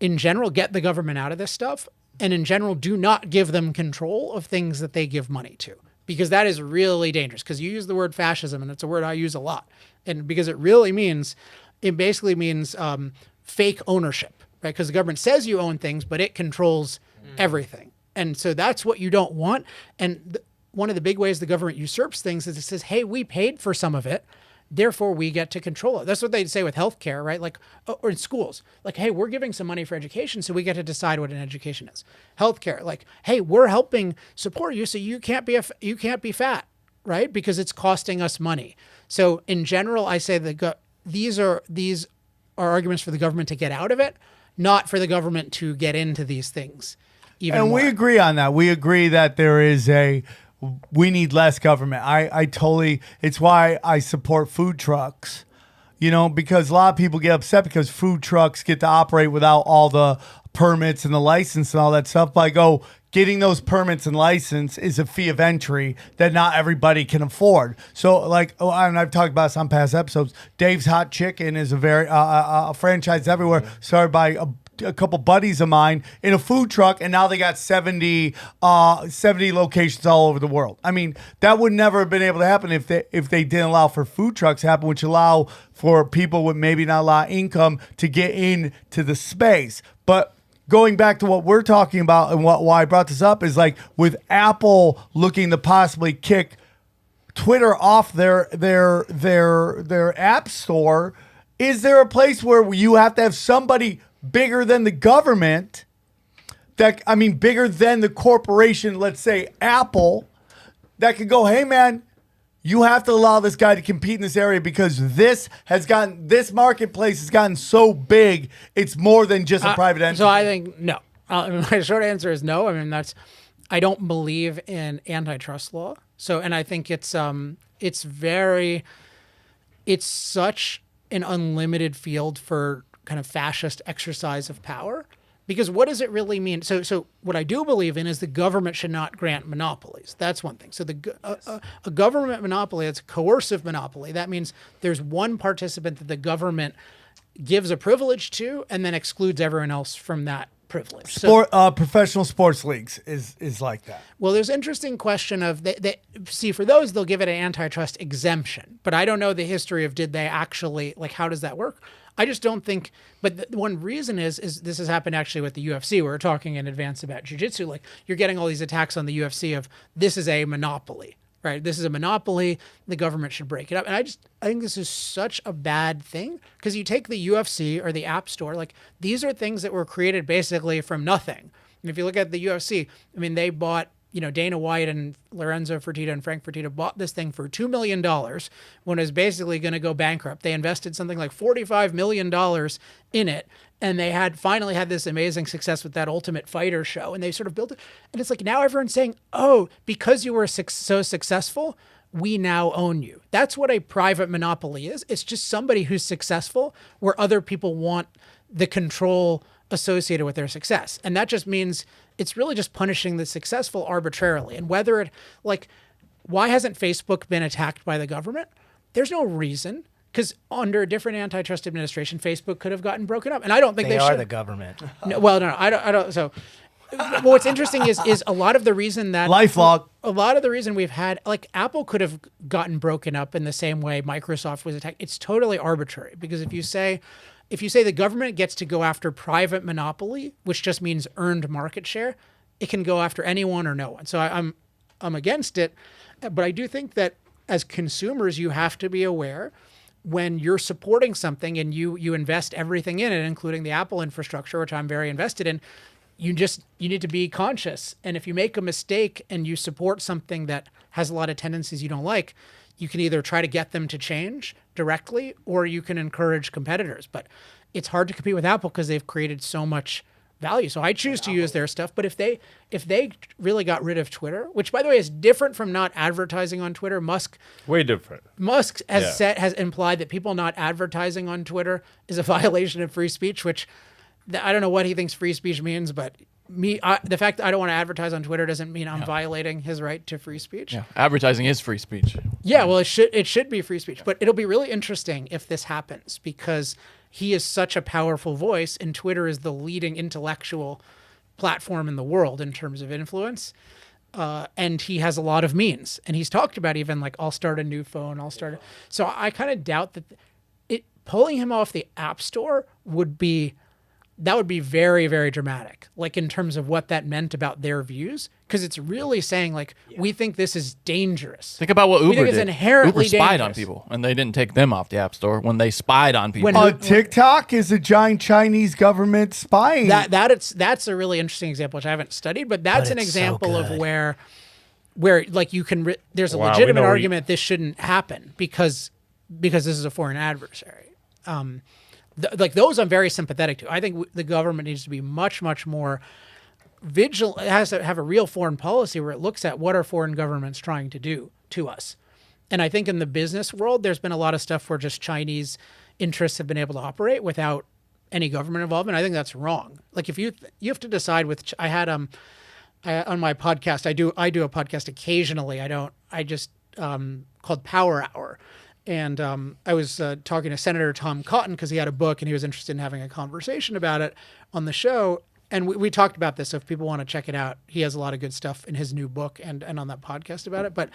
in general, get the government out of this stuff. And in general, do not give them control of things that they give money to, because that is really dangerous. Because you use the word fascism, and it's a word I use a lot. And because it basically means fake ownership, right? Because the government says you own things, but it controls everything. And so that's what you don't want. And one of the big ways the government usurps things is it says, hey, we paid for some of it, therefore we get to control it. That's what they'd say with healthcare, right? Like, or in schools, like, hey, we're giving some money for education, so we get to decide what an education is. Healthcare, like, hey, we're helping support you, so you can't be fat, right? Because it's costing us money. So in general, I say these are arguments for the government to get out of it, not for the government to get into these things. even And more. we agree on that. We agree that we need less government. I totally, it's why I support food trucks, because a lot of people get upset because food trucks get to operate without all the permits and the license and all that stuff. But I go, getting those permits and license is a fee of entry that not everybody can afford. So and I've talked about this on past episodes, Dave's Hot Chicken is a franchise everywhere, started by a couple buddies of mine in a food truck, and now they got 70 locations all over the world. I mean, that would never have been able to happen if they didn't allow for food trucks to happen, which allow for people with maybe not a lot of income to get into the space. But going back to what we're talking about and why I brought this up is with Apple looking to possibly kick Twitter off their app store, is there a place where you have to have somebody bigger than the government, bigger than the corporation, let's say Apple, that could go, hey man, you have to allow this guy to compete in this area because this marketplace has gotten so big, it's more than just a private entity. So I think no. My short answer is no. I don't believe in antitrust law. So, and I think it's such an unlimited field for kind of fascist exercise of power, because what does it really mean? So what I do believe in is the government should not grant monopolies. That's one thing. So a government monopoly, it's a coercive monopoly. That means there's one participant that the government gives a privilege to and then excludes everyone else from that privilege. Professional sports leagues is like that. Well, there's an interesting question of see, for those they'll give it an antitrust exemption, but I don't know the history of did they actually, how does that work? I just don't think, but one reason is this has happened actually with the UFC. We were talking in advance about jiu-jitsu. You're getting all these attacks on the UFC of this is a monopoly, right? This is a monopoly. The government should break it up. And I think this is such a bad thing because you take the UFC or the App Store, these are things that were created basically from nothing. And if you look at the UFC, they bought, Dana White and Lorenzo Fertitta and Frank Fertitta bought this thing for $2 million when it was basically going to go bankrupt. They invested something like $45 million in it, and they finally had this amazing success with that Ultimate Fighter show, and they sort of built it. And it's now everyone's saying, oh, because you were so successful, we now own you. That's what a private monopoly is. It's just somebody who's successful where other people want the control associated with their success. And that just means it's really just punishing the successful arbitrarily. And whether it, why hasn't Facebook been attacked by the government? There's no reason, because under a different antitrust administration, Facebook could have gotten broken up. And I don't think they are should. the government. No, well, no, I don't. So what's interesting is a lot of the reason that LifeLog. A lot of the reason we've had, Apple could have gotten broken up in the same way Microsoft was attacked. It's totally arbitrary, because if you say the government gets to go after private monopoly, which just means earned market share, it can go after anyone or no one. So I'm against it, but I do think that as consumers, you have to be aware when you're supporting something and you invest everything in it, including the Apple infrastructure, which I'm very invested in. You need to be conscious. And if you make a mistake and you support something that has a lot of tendencies you don't like, you can either try to get them to change directly or you can encourage competitors. But it's hard to compete with Apple because they've created so much value. So I choose to use their stuff. But if they really got rid of Twitter, which by the way is different from not advertising on Twitter, way different. Musk has implied that people not advertising on Twitter is a violation of free speech, which I don't know what he thinks free speech means, but the fact that I don't want to advertise on Twitter doesn't mean I'm violating his right to free speech. Yeah, advertising is free speech. Yeah, well, it should be free speech, but it'll be really interesting if this happens because he is such a powerful voice, and Twitter is the leading intellectual platform in the world in terms of influence. And he has a lot of means, and he's talked about even I'll start a new phone, So I kind of doubt that pulling him off the App Store would be very, very dramatic, in terms of what that meant about their views, because it's really saying, we think this is dangerous. Think about what Uber did. It's inherently Uber spied on dangerous. people, and they didn't take them off the App Store when they spied on people. TikTok is a giant Chinese government spying. That's a really interesting example, which I haven't studied, but that's an example of where you can there's a legitimate argument this shouldn't happen because this is a foreign adversary. Those I'm very sympathetic to. I think the government needs to be much, much more it has to have a real foreign policy where it looks at what are foreign governments trying to do to us. And I think in the business world, there's been a lot of stuff where just Chinese interests have been able to operate without any government involvement. I think that's wrong. Like if you have to decide with, I had on my podcast, I do a podcast occasionally. Called Power Hour. And I was talking to Senator Tom Cotton because he had a book and he was interested in having a conversation about it on the show. And we talked about this. So if people want to check it out, he has a lot of good stuff in his new book and on that podcast about it. But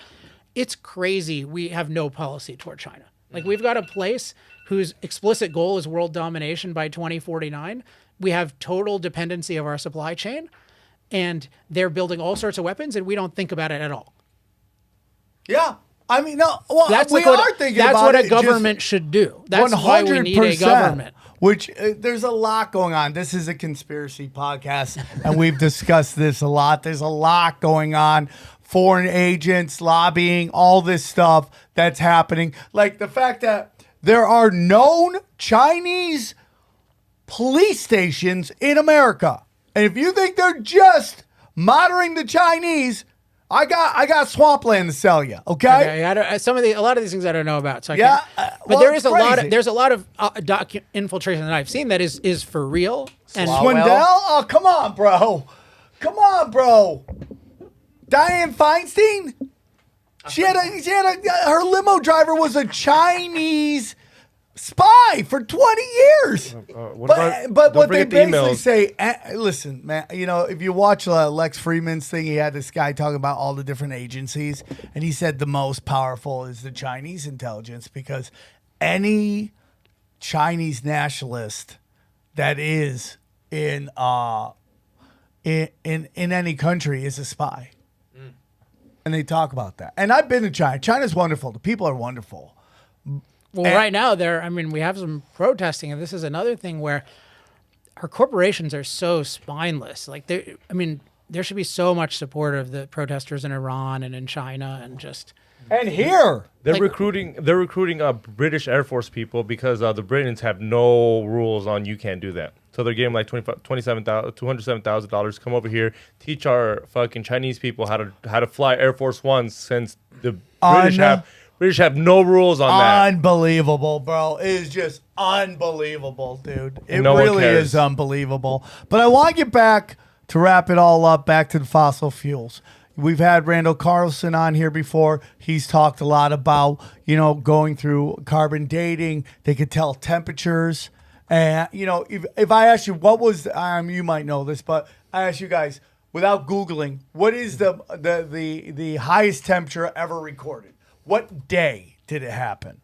it's crazy. We have no policy toward China. Like we've got a place whose explicit goal is world domination by 2049. We have total dependency of our supply chain and they're building all sorts of weapons and we don't think about it at all. Yeah. I mean, no, well, that's we are thinking about it. That's what a government should do. That's why we need a government. Which there's a lot going on. This is a conspiracy podcast, and we've discussed this a lot. There's a lot going on. Foreign agents, lobbying, all this stuff that's happening. Like the fact that there are known Chinese police stations in America. And if you think they're just monitoring the Chinese, I got swampland to sell you. Okay. A lot of these things I don't know about. So well, there is there's a lot of infiltration that I've seen that is for real. And Swindell? Oh, come on, bro. Dianne Feinstein? Her limo driver was a Chinese spy for 20 years. But what they basically say, listen, man, if you watch Lex Fridman's thing, he had this guy talking about all the different agencies, and he said the most powerful is the Chinese intelligence because any Chinese nationalist that is in any country is a spy. And they talk about that. And I've been to China. China's wonderful. The people are wonderful. Well, right now, we have some protesting, and this is another thing where our corporations are so spineless. Like, there should be so much support of the protesters in Iran and in China and just... And here! They're recruiting British Air Force people because the Britons have no rules on you can't do that. So they're getting like $207,000 come over here, teach our fucking Chinese people how to fly Air Force Ones since the British have no rules on that. Unbelievable, bro. It is just unbelievable, dude. It really is unbelievable. But I want to get back to wrap it all up, back to the fossil fuels. We've had Randall Carlson on here before. He's talked a lot about, going through carbon dating. They could tell temperatures. And, if I ask you what was, you might know this, but I ask you guys, without Googling, what is the highest temperature ever recorded? What day did it happen?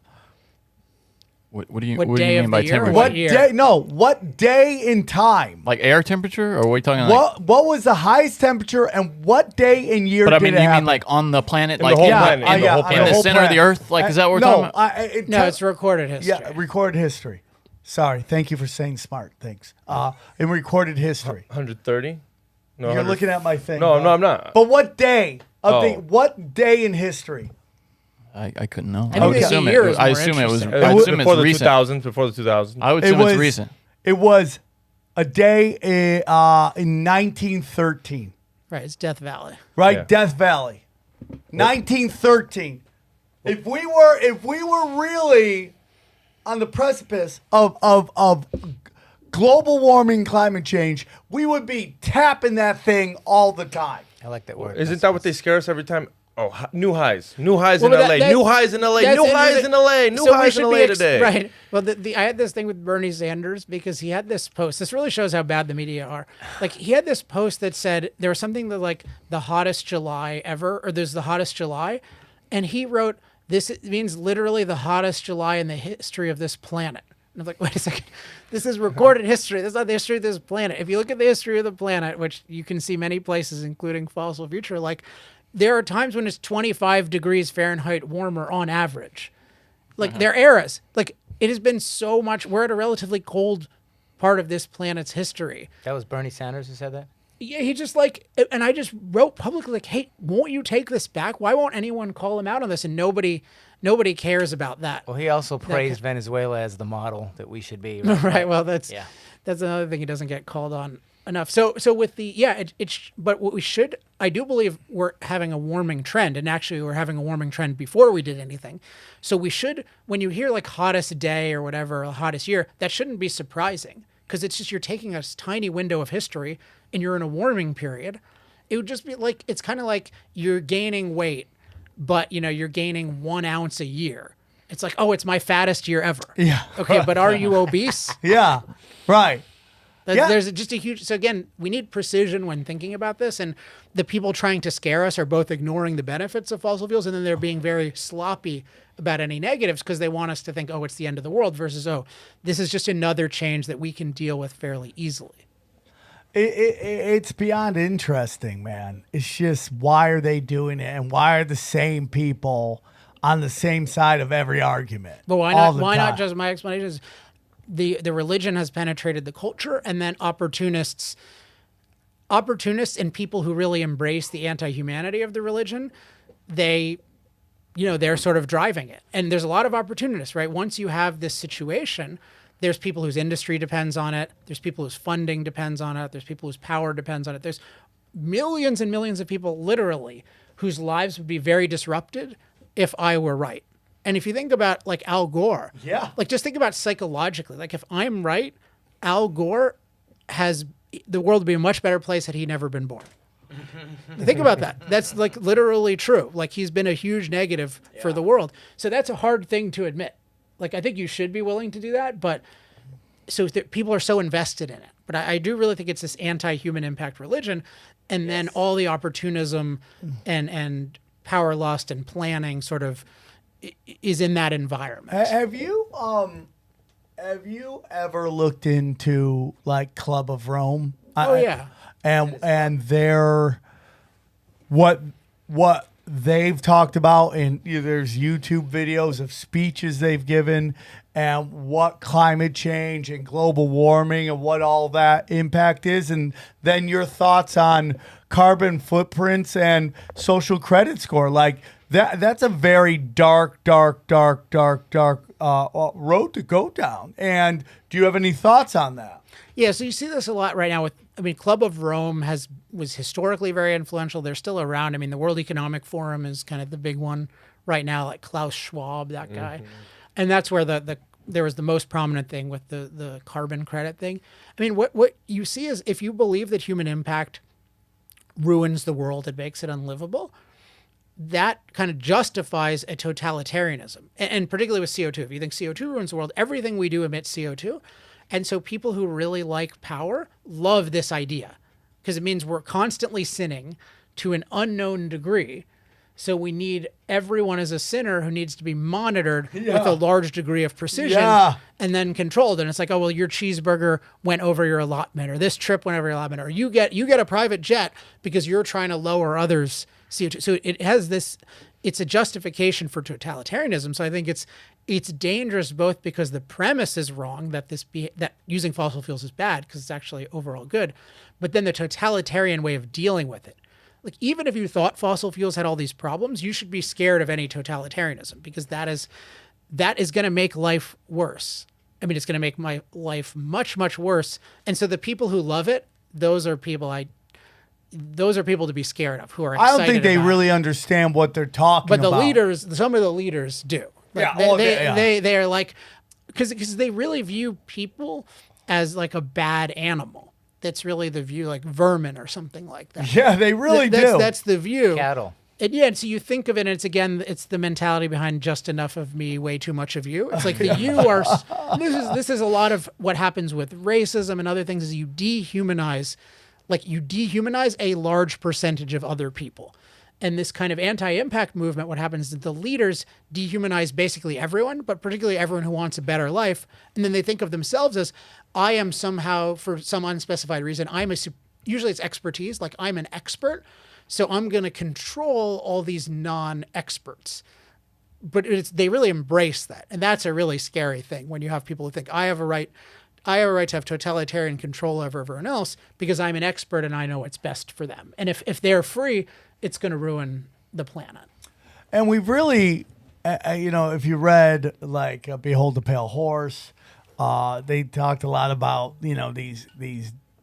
What do you mean by temperature? What day in time? Like air temperature, or are we talking like what was the highest temperature and what day and year? But you mean like on the planet, like the whole planet, in the center of the Earth? Like, is that what we're talking about? No, it's recorded history. Yeah, recorded history. Sorry, thank you for saying smart. Thanks. In recorded history, 130. No, you're looking at my thing. No, I'm not. But what day what day in history? I couldn't know. I assume it was before the recent. 2000s. Before the 2000s. I would assume it's recent. It was a day in 1913. Right, it's Death Valley. Right, Yeah. Death Valley, 1913. If we were really on the precipice of global warming, climate change, we would be tapping that thing all the time. I like that word. Isn't that what they scare us every time? Oh, new highs in LA, New new highs in LA, new highs in LA, new highs in LA today. Right. Well, I had this thing with Bernie Sanders because he had this post. This really shows how bad the media are. Like, he had this post that said there was something that like the hottest July ever, or there's the hottest July, and he wrote this means literally the hottest July in the history of this planet. And I'm like, wait a second. This is recorded history. This is not the history of this planet. If you look at the history of the planet, which you can see many places, including Fossil Future, like, there are times when it's 25 degrees Fahrenheit warmer on average. Like, there are eras. Like, it has been so much. We're at a relatively cold part of this planet's history. That was Bernie Sanders who said that? Yeah, he just and I just wrote publicly, like, hey, won't you take this back? Why won't anyone call him out on this? And nobody cares about that. Well, he also praised Venezuela as the model that we should be. Right. Well, that's another thing he doesn't get called on enough. So with the but what we should, I do believe we're having a warming trend, and actually we're having a warming trend before we did anything. So we should, when you hear like hottest day or whatever, hottest year, that shouldn't be surprising, because it's just you're taking a tiny window of history and you're in a warming period. It would just be like, it's kind of like you're gaining weight, but you're gaining 1 ounce a year. It's like, oh, it's my fattest year ever. Yeah. Okay, but are you obese? Yeah. Right. There's just a huge. So again, we need precision when thinking about this, and the people trying to scare us are both ignoring the benefits of fossil fuels, and then they're being very sloppy about any negatives because they want us to think, oh, it's the end of the world, versus, oh, this is just another change that we can deal with fairly easily. It's beyond interesting, man. It's just, why are they doing it, and why are the same people on the same side of every argument? But why not? Why not? Just my explanation is the religion has penetrated the culture, and then opportunists and people who really embrace the anti-humanity of the religion, they're sort of driving it. And there's a lot of opportunists, right? Once you have this situation, there's people whose industry depends on it. There's people whose funding depends on it. There's people whose power depends on it. There's millions and millions of people, literally, whose lives would be very disrupted if I were right. And if you think about like Al Gore, like just think about psychologically, like if I'm right, Al Gore the world would be a much better place had he never been born. Think about that. That's like literally true. Like he's been a huge negative for the world. So that's a hard thing to admit. Like I think you should be willing to do that, but people are so invested in it. But I do really think it's this anti-human impact religion, and then all the opportunism and power lust and planning sort of is in that environment. Have you ever looked into like Club of Rome? Yeah. And their what they've talked about, and there's YouTube videos of speeches they've given, and what climate change and global warming and what all that impact is, and then your thoughts on carbon footprints and social credit score. Like that's a very dark road to go down. And do you have any thoughts on that? Yeah, so you see this a lot right now Club of Rome was historically very influential. They're still around. The World Economic Forum is kind of the big one right now, like Klaus Schwab, that guy. Mm-hmm. And that's where there was the most prominent thing with the carbon credit thing. What you see is, if you believe that human impact ruins the world, it makes it unlivable, that kind of justifies a totalitarianism. And particularly with CO2. If you think CO2 ruins the world, everything we do emits CO2. And so people who really like power love this idea, because it means we're constantly sinning to an unknown degree. So we need everyone as a sinner who needs to be monitored with a large degree of precision and then controlled. And it's like, oh, well, your cheeseburger went over your allotment, or this trip went over your allotment, or you get a private jet because you're trying to lower others' CO2. So it has this, it's a justification for totalitarianism. So I think it's dangerous both because the premise is wrong that that using fossil fuels is bad, because it's actually overall good, but then the totalitarian way of dealing with it. Like, even if you thought fossil fuels had all these problems, you should be scared of any totalitarianism, because that is going to make life worse. It's going to make my life much, much worse. And so the people who love it, those are people to be scared of, who are excited. I don't think they really understand what they're talking about. But some of the leaders do. Like they are like, because they really view people as like a bad animal. That's really the view, like vermin or something like that. Yeah, they really do. That's the view. Cattle. And so you think of it, and it's the mentality behind just enough of me, way too much of you. It's like the you are. This is a lot of what happens with racism and other things. Is you dehumanize a large percentage of other people. And this kind of anti-impact movement, what happens is the leaders dehumanize basically everyone, but particularly everyone who wants a better life. And then they think of themselves as, I am somehow, for some unspecified reason, usually it's expertise, like I'm an expert, so I'm going to control all these non-experts. But they really embrace that. And that's a really scary thing, when you have people who think, I have a right to have totalitarian control over everyone else because I'm an expert and I know what's best for them. And if they're free, it's going to ruin the planet. And we've really, if you read like Behold the Pale Horse, they talked a lot about, these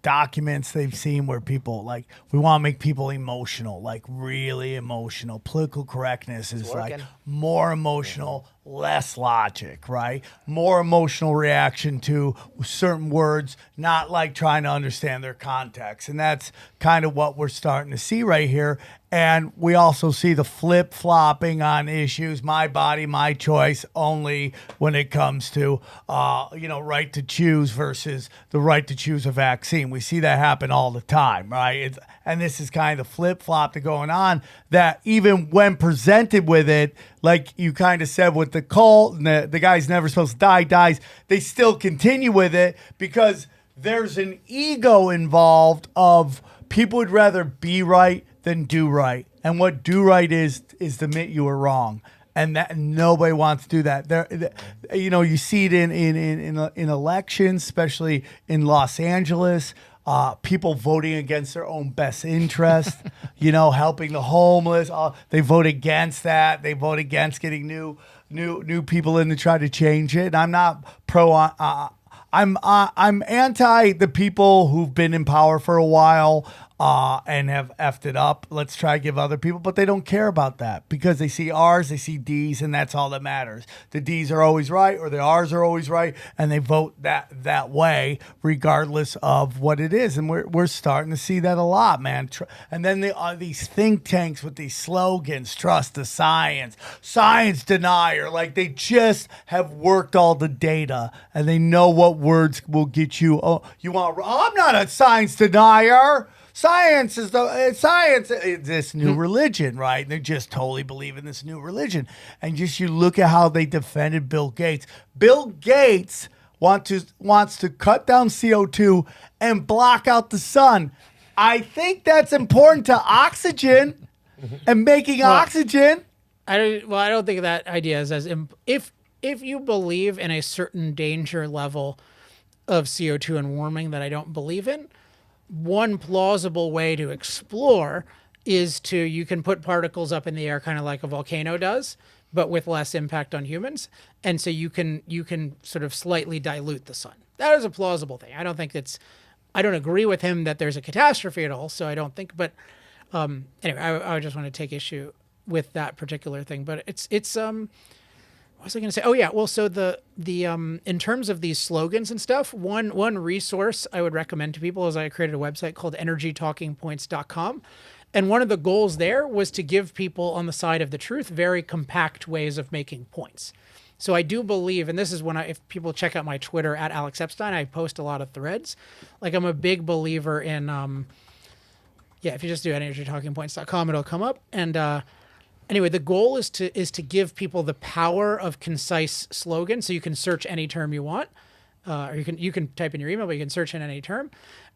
documents they've seen where people like we want to make people emotional, like really emotional. Political correctness is like more emotional, less logic, right? More emotional reaction to certain words, not like trying to understand their context. And that's kind of what we're starting to see right here. And we also see the flip-flopping on issues, my body, my choice, only when it comes to, right to choose versus the right to choose a vaccine. We see that happen all the time, right? And this is kind of the flip-flop that's going on that even when presented with it, like you kind of said with the cult, and the guy's never supposed to die, dies, they still continue with it because there's an ego involved of people would rather be right than do right. And what do right is to admit you were wrong. And that nobody wants to do that. You see it in elections, especially in Los Angeles. People voting against their own best interest, helping the homeless. They vote against that. They vote against getting new people in to try to change it. And I'm not pro. I'm anti the people who've been in power for a while. And have effed it up. Let's try to give other people, but they don't care about that because they see R's, they see D's, and that's all that matters. The D's are always right, or the R's are always right, and they vote that way regardless of what it is. And we're starting to see that a lot, man. And then these think tanks with these slogans: trust the science, science denier. Like they just have worked all the data, and they know what words will get you. Oh, I'm not a science denier. Science is this new religion, right? And they just totally believe in this new religion. And just you look at how they defended Bill Gates. Bill Gates wants to cut down CO2 and block out the sun. I think that's important to oxygen and making oxygen. I don't think that idea is as if you believe in a certain danger level of CO2 and warming that I don't believe in. One plausible way to explore is you can put particles up in the air kind of like a volcano does, but with less impact on humans. And so you can sort of slightly dilute the sun. That is a plausible thing. I don't agree with him that there's a catastrophe at all. So I don't think, but anyway, I just want to take issue with that particular thing, but it's what was I going to say? Oh yeah. Well, so the in terms of these slogans and stuff, one resource I would recommend to people is I created a website called energytalkingpoints.com. And one of the goals there was to give people on the side of the truth very compact ways of making points. So I do believe, and this is when if people check out my Twitter at Alex Epstein, I post a lot of threads. Like I'm a big believer in, if you just do energytalkingpoints.com, it'll come up. And anyway, the goal is to give people the power of concise slogan. So you can search any term you want, or you can type in your email, but you can search in any term.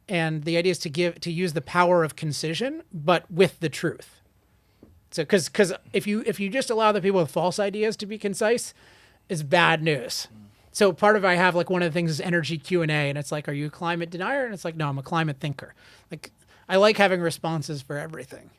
And the idea is to use the power of concision, but with the truth. So because if you just allow the people with false ideas to be concise, it's bad news. So part of I have like one of the things is energy Q&A, and it's like, are you a climate denier? And it's like, no, I'm a climate thinker. Like I like having responses for everything.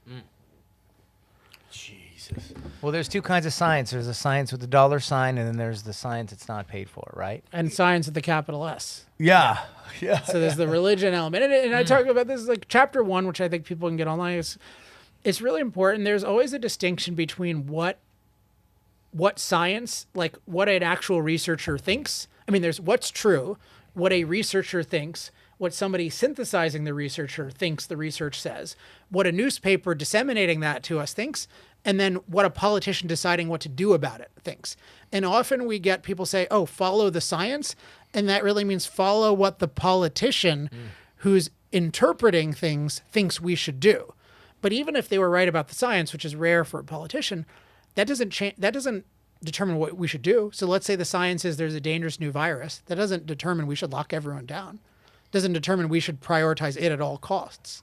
Well, there's two kinds of science. There's the science with the dollar sign, and then there's the science it's not paid for, right? And science with the capital S. Yeah. So there's the religion element. And I talk about this like chapter 1, which I think people can get online. It's really important. There's always a distinction between what science, like what an actual researcher thinks. I mean, there's what's true, what a researcher thinks, what somebody synthesizing the researcher thinks the research says, what a newspaper disseminating that to us thinks, and then what a politician deciding what to do about it thinks. And often we get people say, oh, follow the science. And that really means follow what the politician who's interpreting things thinks we should do. But even if they were right about the science, which is rare for a politician, that doesn't determine what we should do. So let's say the science is there's a dangerous new virus. That doesn't determine we should lock everyone down. Doesn't determine we should prioritize it at all costs.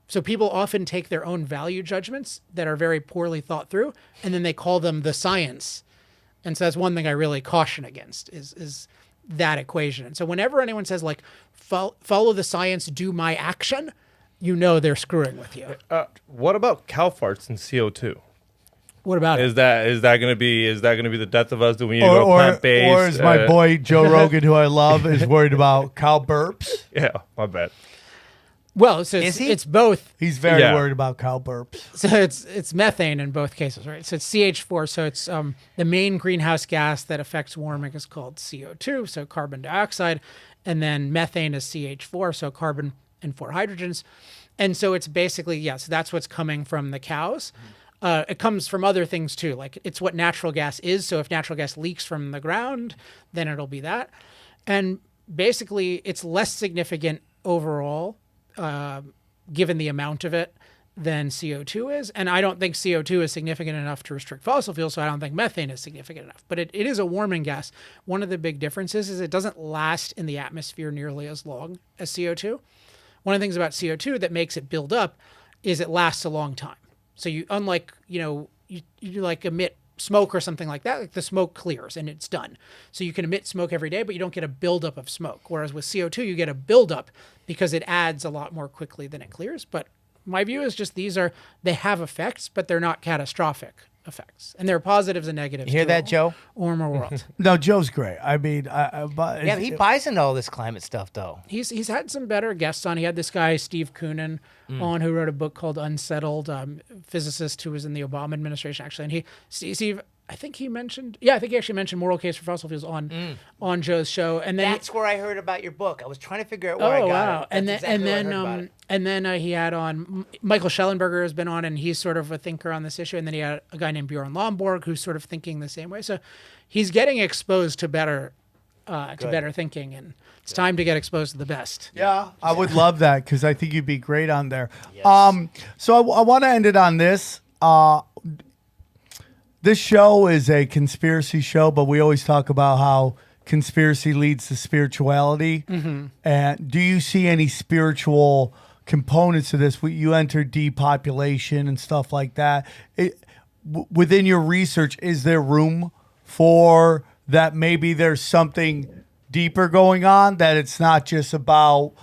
So people often take their own value judgments that are very poorly thought through, and then they call them the science. And so that's one thing I really caution against is that equation. And so whenever anyone says like, follow the science, do my action, you know they're screwing with you. What about cow farts and CO2? What about it? Is that going to be the death of us? Do we need to go plant-based? Or is my boy Joe Rogan, who I love, is worried about cow burps? Yeah, my bad. Well, so Is he? it's both. He's very Yeah. worried about cow burps. So it's methane in both cases, right? So it's CH4. So it's the main greenhouse gas that affects warming is called CO2, so carbon dioxide, and then methane is CH4, so carbon and 4 hydrogens. And so it's basically, yes, that's what's coming from the cows. It comes from other things too, like it's what natural gas is. So if natural gas leaks from the ground, then it'll be that. And basically, it's less significant overall, given the amount of it, than CO2 is. And I don't think CO2 is significant enough to restrict fossil fuels, so I don't think methane is significant enough. But it is a warming gas. One of the big differences is it doesn't last in the atmosphere nearly as long as CO2. One of the things about CO2 that makes it build up is it lasts a long time. So you, unlike, you like emit smoke or something like that, like the smoke clears and it's done. So you can emit smoke every day, but you don't get a buildup of smoke. Whereas with CO2, you get a buildup because it adds a lot more quickly than it clears. But my view is just they have effects, but they're not catastrophic effects. And there are positives and negatives. You hear to that, a Joe? warmer world. No, Joe's great. I mean, Yeah, he buys into all this climate stuff, though. He's had some better guests on. He had this guy, Steve Koonin, on, who wrote a book called Unsettled, physicist who was in the Obama administration, actually. And Steve, I think he actually mentioned Moral Case for Fossil Fuels on Joe's show. And then That's where I heard about your book. I was trying to figure out where I got it. And That's then exactly where I heard about it. and then he had on Michael Schellenberger has been on, and he's sort of a thinker on this issue. And then he had a guy named Bjorn Lomborg who's sort of thinking the same way. So he's getting exposed to better thinking, and it's time to get exposed to the best. Yeah, I would love that because I think you'd be great on there. So I want to end it on this. This show is a conspiracy show, but we always talk about how conspiracy leads to spirituality. Mm-hmm. And do you see any spiritual components to this? You enter depopulation and stuff like that. Within your research, is there room for that? Maybe there's something deeper going on, that it's not just about,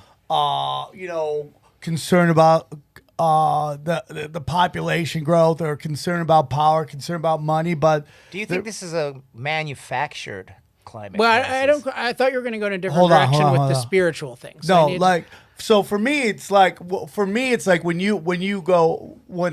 concern about the population growth, or concern about power, concern about money, but Do you think this is a manufactured climate Well, crisis? I thought you were going to go in a different direction with the spiritual things. So for me, it's like when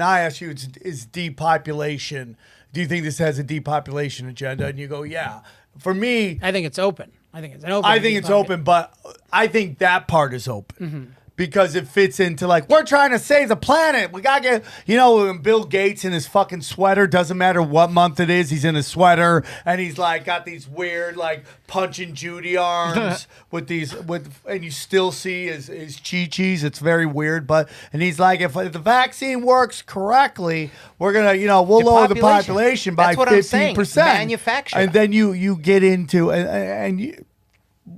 I ask you, is depopulation? Do you think this has a depopulation agenda? And you go, yeah. For me, I think it's open. I think it's open, but I think that part is open. Mm-hmm. Because it fits into we're trying to save the planet. We got to get, Bill Gates in his fucking sweater, doesn't matter what month it is, he's in a sweater, and he's got these weird Punch and Judy arms and you still see his chi-chis. It's very weird, and he's like, if the vaccine works correctly, we're going to, we'll lower the population by 15%. Manufacture. And then you get into,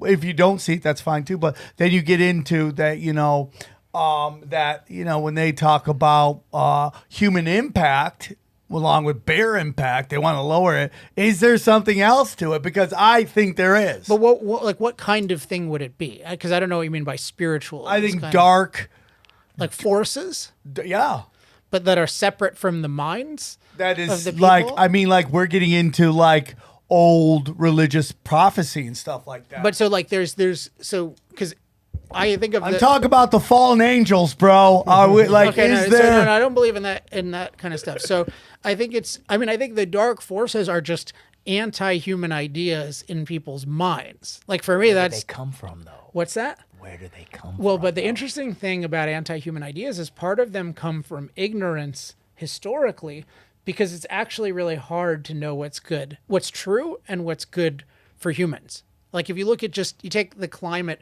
if you don't see it, that's fine too. But then you get into that, when they talk about human impact along with bear impact, they want to lower it. Is there something else to it? Because I think there is. But what kind of thing would it be? Because I don't know what you mean by spiritual. I think dark, forces. Yeah, but that are separate from the minds. That is of the people? we're getting into old religious prophecy and stuff like that. But so because I think of I'm talking about the fallen angels, bro. Are we okay, no, I don't believe in that kind of stuff. So I think I think the dark forces are just anti-human ideas in people's minds. For me, Where do they come from, though? What's that? Where do they come from? Well, but the interesting thing about anti-human ideas is part of them come from ignorance historically, because it's actually really hard to know what's good, what's true, and what's good for humans. If you look at you take the climate,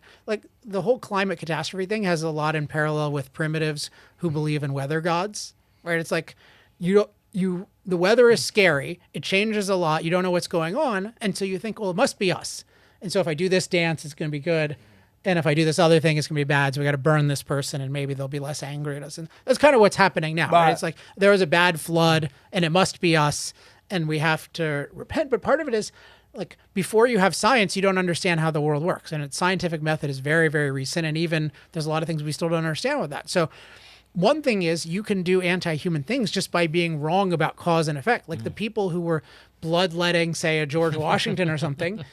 the whole climate catastrophe thing has a lot in parallel with primitives who believe in weather gods, right? It's the weather is scary. It changes a lot. You don't know what's going on. And so you think, well, it must be us. And so if I do this dance, it's going to be good. And if I do this other thing, it's going to be bad. So we got to burn this person, and maybe they'll be less angry at us. And that's kind of what's happening now. Right? It's there was a bad flood, and it must be us, and we have to repent. But part of it is before you have science, you don't understand how the world works. And its scientific method is very, very recent. And even there's a lot of things we still don't understand with that. So one thing is you can do anti-human things just by being wrong about cause and effect. The people who were bloodletting, say, a George Washington or something,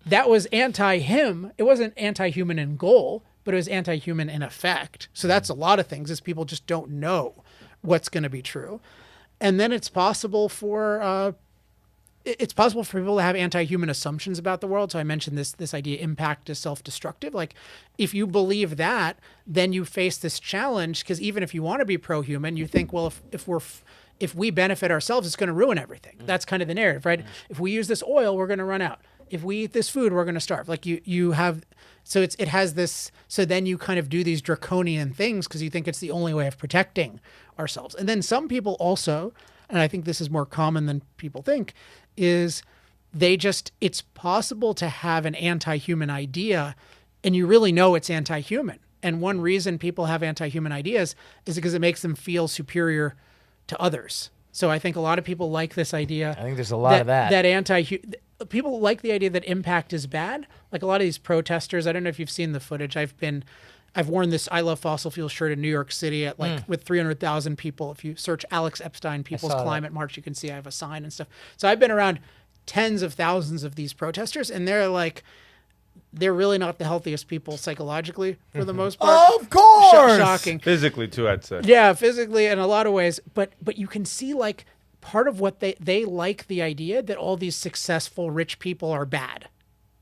that was anti-him. It wasn't anti-human in goal, but it was anti-human in effect. So that's a lot of things, is people just don't know what's going to be true. And then it's possible for people to have anti-human assumptions about the world. So I mentioned this idea, impact is self-destructive. Like, if you believe that, then you face this challenge, because even if you want to be pro-human, you think, well, if we benefit ourselves, it's going to ruin everything. That's kind of the narrative, right? If we use this oil, we're going to run out. If we eat this food, we're going to starve. Like you have, so it has this. So then you kind of do these draconian things because you think it's the only way of protecting ourselves. And then some people also, and I think this is more common than people think, is it's possible to have an anti-human idea and you really know it's anti-human. And one reason people have anti-human ideas is because it makes them feel superior to others. So I think a lot of people like this idea. I think there's a lot of that. People like the idea that impact is bad. Like a lot of these protesters, I don't know if you've seen the footage. I've worn this I Love Fossil Fuel shirt in New York City at with 300,000 people. If you search Alex Epstein People's Climate March, you can see I have a sign and stuff. So I've been around tens of thousands of these protesters, and they're really not the healthiest people psychologically for the most part. Of course. Shocking. Physically too, I'd say. Yeah, physically in a lot of ways. But you can see like part of what they like the idea that all these successful rich people are bad.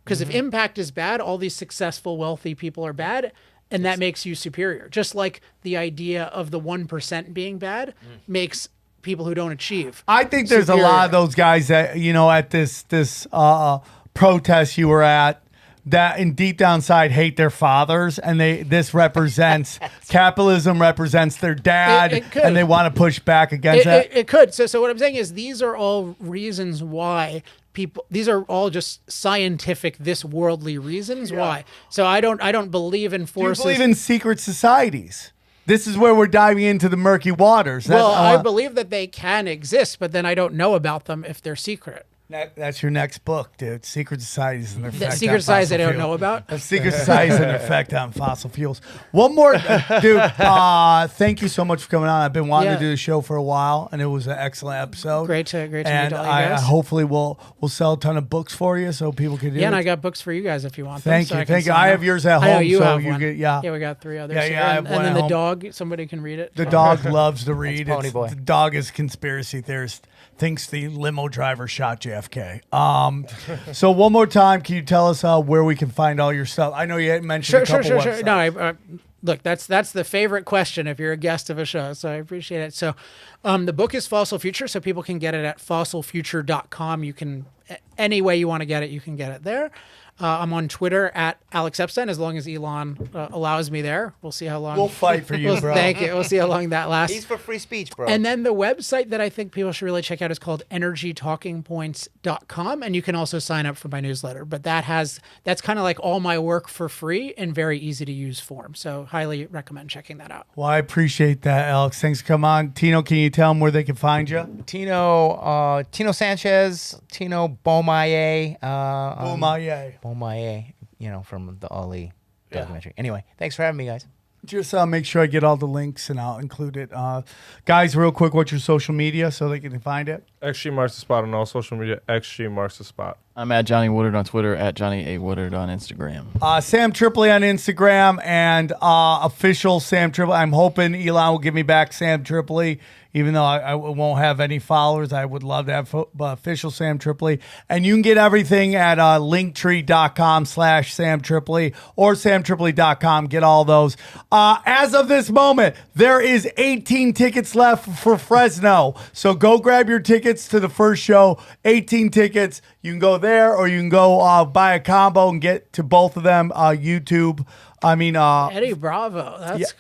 Because if impact is bad, all these successful wealthy people are bad, and that makes you superior. Just like the idea of the 1% being bad makes people who don't achieve. I think there's superior. a lot of those guys that, at this protest you were at, that in deep down side hate their fathers, and this represents capitalism represents their dad, It could. and they want to push back against that. It could. So what I'm saying is these are all reasons why these are all just scientific, this worldly reasons why. So I don't believe in forces. Do you believe in secret societies? This is where we're diving into the murky waters. Well, I believe that they can exist, but then I don't know about them if they're secret. That's your next book, dude. Secret societies and their effect on Secret societies I fossil don't fuel. know about. Secret societies and their effect on fossil fuels. One more, dude. Thank you so much for coming on. I've been wanting to do the show for a while, and it was an excellent episode. Great to meet all and you guys. hopefully we'll sell a ton of books for you so people can do it. Yeah, and I got books for you guys if you want Thank them. you. Thank you. I have yours at home. I know you so have you one. get, Yeah, we got 3 others. Yeah, here. I have And one then at the home. dog, somebody can read it. The dog loves to read. Pony boy. The dog is a conspiracy theorist. Thinks the limo driver shot JFK. So one more time, can you tell us where we can find all your stuff? I know you had mentioned a couple websites. No, look, that's the favorite question if you're a guest of a show, so I appreciate it. So the book is Fossil Future, so people can get it at fossilfuture.com. You can, any way you want to get it, you can get it there. I'm on Twitter at Alex Epstein, as long as Elon allows me there. We'll see how long. We'll fight for you, bro. Thank you. We'll see how long that lasts. He's for free speech, bro. And then the website that I think people should really check out is called energytalkingpoints.com. And you can also sign up for my newsletter. But that's kind of like all my work for free in very easy to use form. So highly recommend checking that out. Well, I appreciate that, Alex. Thanks for coming on. Tino, can you tell them where they can find you? Tino Sanchez, Tino Beaumaye. Beaumaye, from the Ali documentary. Anyway, thanks for having me, guys. Just make sure I get all the links and I'll include it. Guys, real quick, what's your social media so they can find it? Extreme Marks the Spot on all social media. Extreme Marks the Spot. I'm at Johnny Woodard on Twitter, at Johnny A. Woodard on Instagram. SamTripoli on Instagram and official SamTripoli. I'm hoping Elon will give me back SamTripoli, even though I won't have any followers. I would love to have official SamTripoli. And you can get everything at linktree.com/SamTripoli or samtripoli.com. Get all those. As of this moment, there is 18 tickets left for Fresno. So go grab your tickets to the first show. 18 tickets. You can go there or you can go buy a combo and get to both of them. YouTube. Eddie Bravo. That's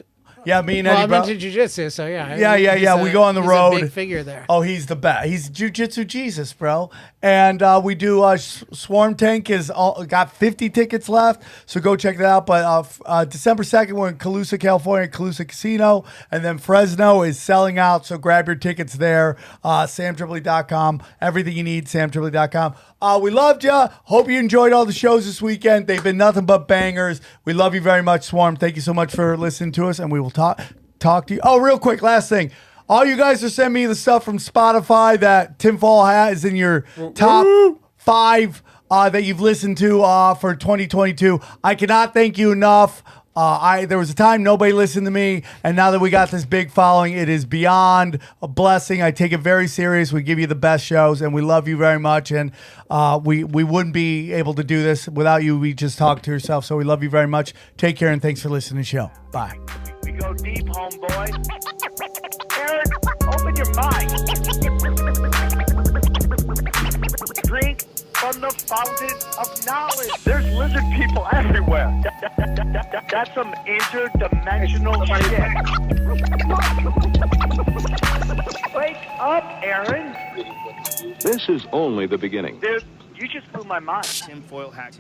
Yeah, me and well, Eddie I'm Bravo. into jiu-jitsu, so yeah. Yeah. We go on the road. He's a big figure there. Oh, he's the best. He's jiu-jitsu Jesus, bro. And we do Swarm Tank is got 50 tickets left, so go check that out. But December 2nd, we're in Calusa, California, Calusa Casino, and then Fresno is selling out, so grab your tickets there. SamTripoli.com. Everything you need, SamTripoli.com. We loved you. Hope you enjoyed all the shows this weekend. They've been nothing but bangers. We love you very much, Swarm. Thank you so much for listening to us, and we will talk to you. Oh, real quick, last thing. All you guys are sending me the stuff from Spotify that Tinfoil Hat is in your top 5 that you've listened to for 2022. I cannot thank you enough. There was a time nobody listened to me, and now that we got this big following, it is beyond a blessing. I take it very serious. We give you the best shows, and we love you very much. And we wouldn't be able to do this without you. We just talk to yourself, so we love you very much. Take care, and thanks for listening to the show. Bye. We go deep, homeboy. Aaron, open your mind. Drink from the fountain of knowledge. There's lizard people everywhere. That's some interdimensional shit. Wake up, Aaron. This is only the beginning. Dude, you just blew my mind. Tinfoil hat.